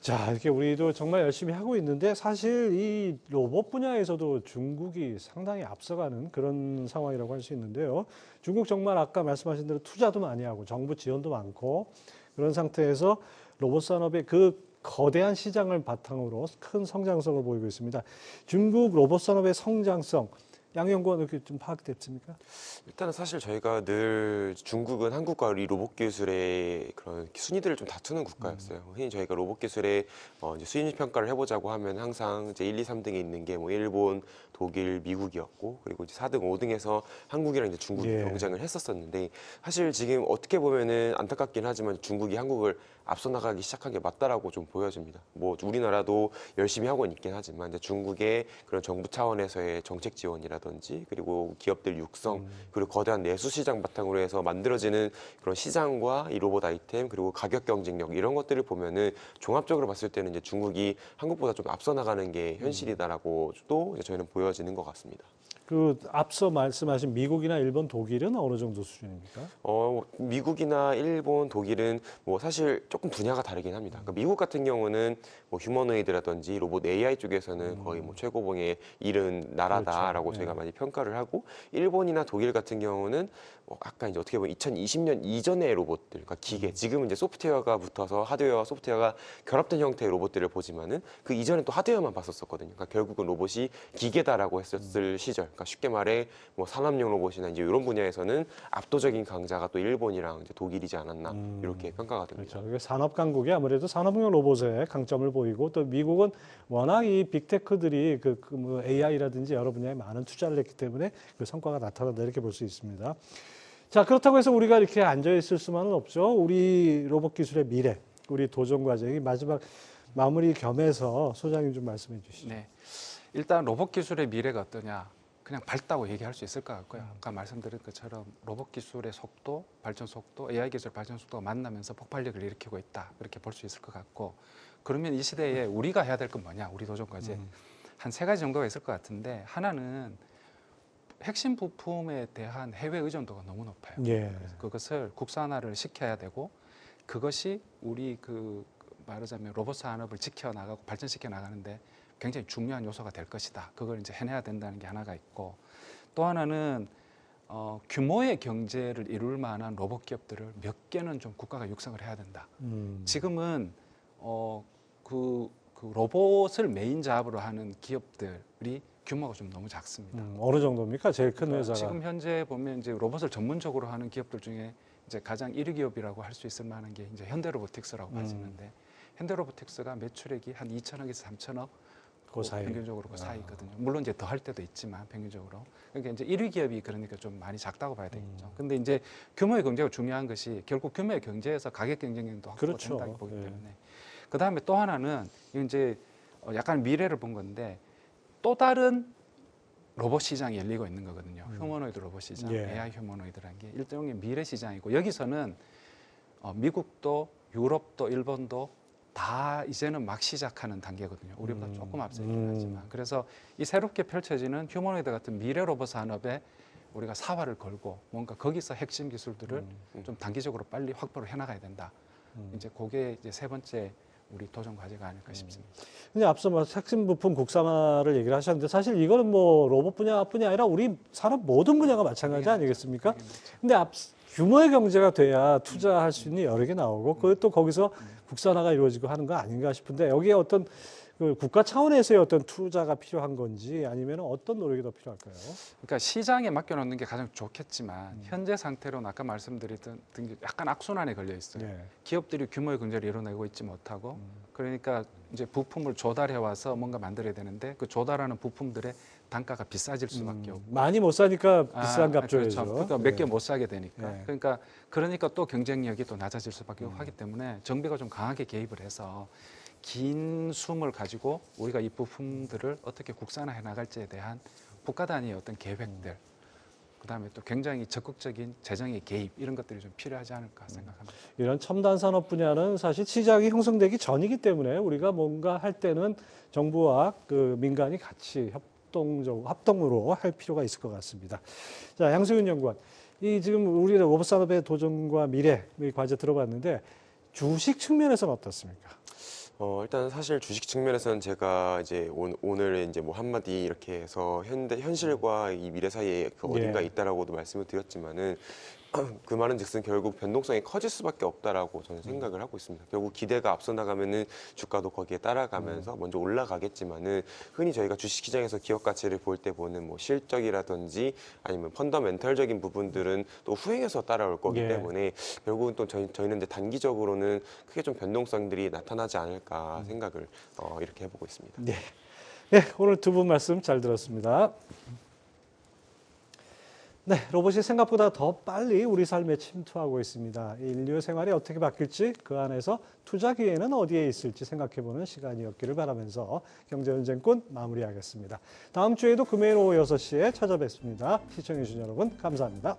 자, 이렇게 우리도 정말 열심히 하고 있는데 사실 이 로봇 분야에서도 중국이 상당히 앞서가는 그런 상황이라고 할 수 있는데요. 중국 정말 아까 말씀하신 대로 투자도 많이 하고 정부 지원도 많고 그런 상태에서 로봇 산업의 그 거대한 시장을 바탕으로 큰 성장성을 보이고 있습니다. 중국 로봇 산업의 성장성 양연구원 이렇게 좀 파악됐습니까? 일단은 사실 저희가 늘 중국은 한국과 이 로봇 기술의 그런 순위들을 좀 다투는 국가였어요. 흔히 저희가 로봇 기술의 이제 순위 평가를 해보자고 하면 항상 이제 1, 2, 3등에 있는 게 뭐 일본, 독일, 미국이었고 그리고 이제 4등, 5등에서 한국이랑 이제 중국이 예. 경쟁을 했었었는데 사실 지금 어떻게 보면은 안타깝긴 하지만 중국이 한국을 앞서 나가기 시작한 게 맞다라고 좀 보여집니다. 뭐 우리나라도 열심히 하고 있긴 하지만 이제 중국의 그런 정부 차원에서의 정책 지원이라든지 그리고 기업들 육성 그리고 거대한 내수 시장 바탕으로 해서 만들어지는 그런 시장과 이 로봇 아이템 그리고 가격 경쟁력 이런 것들을 보면은 종합적으로 봤을 때는 이제 중국이 한국보다 좀 앞서 나가는 게 현실이다라고 또 이제 저희는 보여지는 것 같습니다. 그 앞서 말씀하신 미국이나 일본, 독일은 어느 정도 수준입니까? 미국이나 일본, 독일은 뭐 사실 조금 분야가 다르긴 합니다. 그러니까 미국 같은 경우는 뭐 휴머노이드라든지 로봇 AI 쪽에서는 거의 뭐 최고봉에 이른 나라다라고 그렇죠. 저희가 많이 평가를 하고 일본이나 독일 같은 경우는 아까 이제 어떻게 보면 2020년 이전의 로봇들, 그러니까 기계, 지금은 이제 소프트웨어가 붙어서 하드웨어와 소프트웨어가 결합된 형태의 로봇들을 보지만은 그 이전에 또 하드웨어만 봤었거든요. 그러니까 결국은 로봇이 기계다라고 했었을 시절, 그러니까 쉽게 말해 뭐 산업용 로봇이나 이제 이런 분야에서는 압도적인 강자가 또 일본이랑 이제 독일이지 않았나 이렇게 평가가 됩니다. 그렇죠. 이게 산업 강국이 아무래도 산업용 로봇에 강점을 보이고 또 미국은 워낙 이 빅테크들이 뭐 AI라든지 여러 분야에 많은 투자를 했기 때문에 그 성과가 나타난다 이렇게 볼 수 있습니다. 자, 그렇다고 해서 우리가 이렇게 앉아 있을 수만은 없죠. 우리 로봇 기술의 미래, 우리 도전 과정이 마지막 마무리 겸해서 소장님 좀 말씀해 주시죠. 네, 일단 로봇 기술의 미래가 어떠냐? 그냥 밝다고 얘기할 수 있을 것 같고요. 아까 말씀드린 것처럼 로봇 기술의 속도, 발전 속도, AI 기술 발전 속도가 만나면서 폭발력을 일으키고 있다. 그렇게 볼 수 있을 것 같고 그러면 이 시대에 우리가 해야 될 건 뭐냐? 우리 도전 과제 한 3가지 정도가 있을 것 같은데 하나는 핵심 부품에 대한 해외 의존도가 너무 높아요. 예. 그래서 그것을 국산화를 시켜야 되고 그것이 우리 그 말하자면 로봇 산업을 지켜나가고 발전시켜 나가는데 굉장히 중요한 요소가 될 것이다. 그걸 이제 해내야 된다는 게 하나가 있고 또 하나는 규모의 경제를 이룰 만한 로봇 기업들을 몇 개는 좀 국가가 육성을 해야 된다. 지금은 그 로봇을 메인 잡으로 하는 기업들이 규모가 좀 너무 작습니다. 어느 정도입니까? 제일 큰 회사가. 지금 현재 보면 이제 로봇을 전문적으로 하는 기업들 중에 이제 가장 1위 기업이라고 할 수 있을 만한 게 이제 현대로보틱스라고 봐지는데 현대로보틱스가 매출액이 한 2천억에서 3천억 그 사이. 평균적으로 그 사이거든요. 물론 이제 더 할 때도 있지만 평균적으로. 그러니까 이제 1위 기업이 그러니까 좀 많이 작다고 봐야 되겠죠. 근데 이제 규모의 경제가 중요한 것이 결국 규모의 경제에서 가격 경쟁력도 그렇죠. 확보된다고 보기 예. 때문에. 그다음에 또 하나는 이제 약간 미래를 본 건데 또 다른 로봇 시장이 열리고 있는 거거든요. 휴머노이드 로봇 시장, 예. AI 휴머노이드라는 게 일종의 미래 시장이고 여기서는 미국도 유럽도 일본도 다 이제는 막 시작하는 단계거든요. 우리보다 조금 앞서 있긴 음. 하지만. 그래서 이 새롭게 펼쳐지는 휴머노이드 같은 미래 로봇 산업에 우리가 사활을 걸고 뭔가 거기서 핵심 기술들을 좀 단기적으로 빨리 확보를 해나가야 된다. 이제 그게 이제 세 번째 우리 도전 과제가 아닐까 싶습니다. 근데 앞서 뭐 핵심 부품 국산화를 얘기를 하셨는데 사실 이거는 뭐 로봇 분야뿐이 아니라 우리 산업 모든 분야가 마찬가지 아니겠습니까? 근데 규모의 경제가 돼야 투자할 수 있는 여러 개 나오고 그것도 거기서 국산화가 이루어지고 하는 거 아닌가 싶은데 여기에 어떤 그 국가 차원에서의 어떤 투자가 필요한 건지 아니면 어떤 노력이 더 필요할까요? 그러니까 시장에 맡겨놓는 게 가장 좋겠지만 현재 상태로는 아까 말씀드렸던 게 약간 악순환에 걸려 있어요. 네. 기업들이 규모의 경제를 이뤄내고 있지 못하고 그러니까 이제 부품을 조달해 와서 뭔가 만들어야 되는데 그 조달하는 부품들의 단가가 비싸질 수밖에 없고 많이 못 사니까 비싼 값 줘야죠. 그렇죠. 그러니까 몇 개 못 사게 되니까 네. 그러니까 또 경쟁력이 또 낮아질 수밖에 없고 하기 때문에 정부가 좀 강하게 개입을 해서 긴 숨을 가지고 우리가 이 부품들을 어떻게 국산화해 나갈지에 대한 국가 단위의 어떤 계획들 그다음에 또 굉장히 적극적인 재정의 개입 이런 것들이 좀 필요하지 않을까 생각합니다. 이런 첨단 산업 분야는 사실 시장이 형성되기 전이기 때문에 우리가 뭔가 할 때는 정부와 그 민간이 같이 합동으로 할 필요가 있을 것 같습니다. 자, 양수윤 연구원, 이 지금 우리 로봇 산업의 도전과 미래 이 과제 들어봤는데 주식 측면에서는 어떻습니까? 일단 사실 주식 측면에서는 제가 이제 오늘 이제 뭐 한마디 이렇게 해서 현실과 이 미래 사이에 그 어딘가 예. 있다라고도 말씀을 드렸지만은 그 말은즉슨 결국 변동성이 커질 수밖에 없다라고 저는 생각을 하고 있습니다. 결국 기대가 앞서 나가면은 주가도 거기에 따라가면서 먼저 올라가겠지만은 흔히 저희가 주식시장에서 기업 가치를 볼 때 보는 뭐 실적이라든지 아니면 펀더멘털적인 부분들은 또 후행해서 따라올 거기 예. 때문에 결국은 또 저희는 이제 단기적으로는 크게 좀 변동성들이 나타나지 않을까 생각을 이렇게 해보고 있습니다. 네. 네, 오늘 두 분 말씀 잘 들었습니다. 네, 로봇이 생각보다 더 빨리 우리 삶에 침투하고 있습니다. 인류의 생활이 어떻게 바뀔지 그 안에서 투자 기회는 어디에 있을지 생각해보는 시간이었기를 바라면서 경제논쟁꾼 마무리하겠습니다. 다음 주에도 금요일 오후 6시에 찾아뵙습니다. 시청해주신 여러분 감사합니다.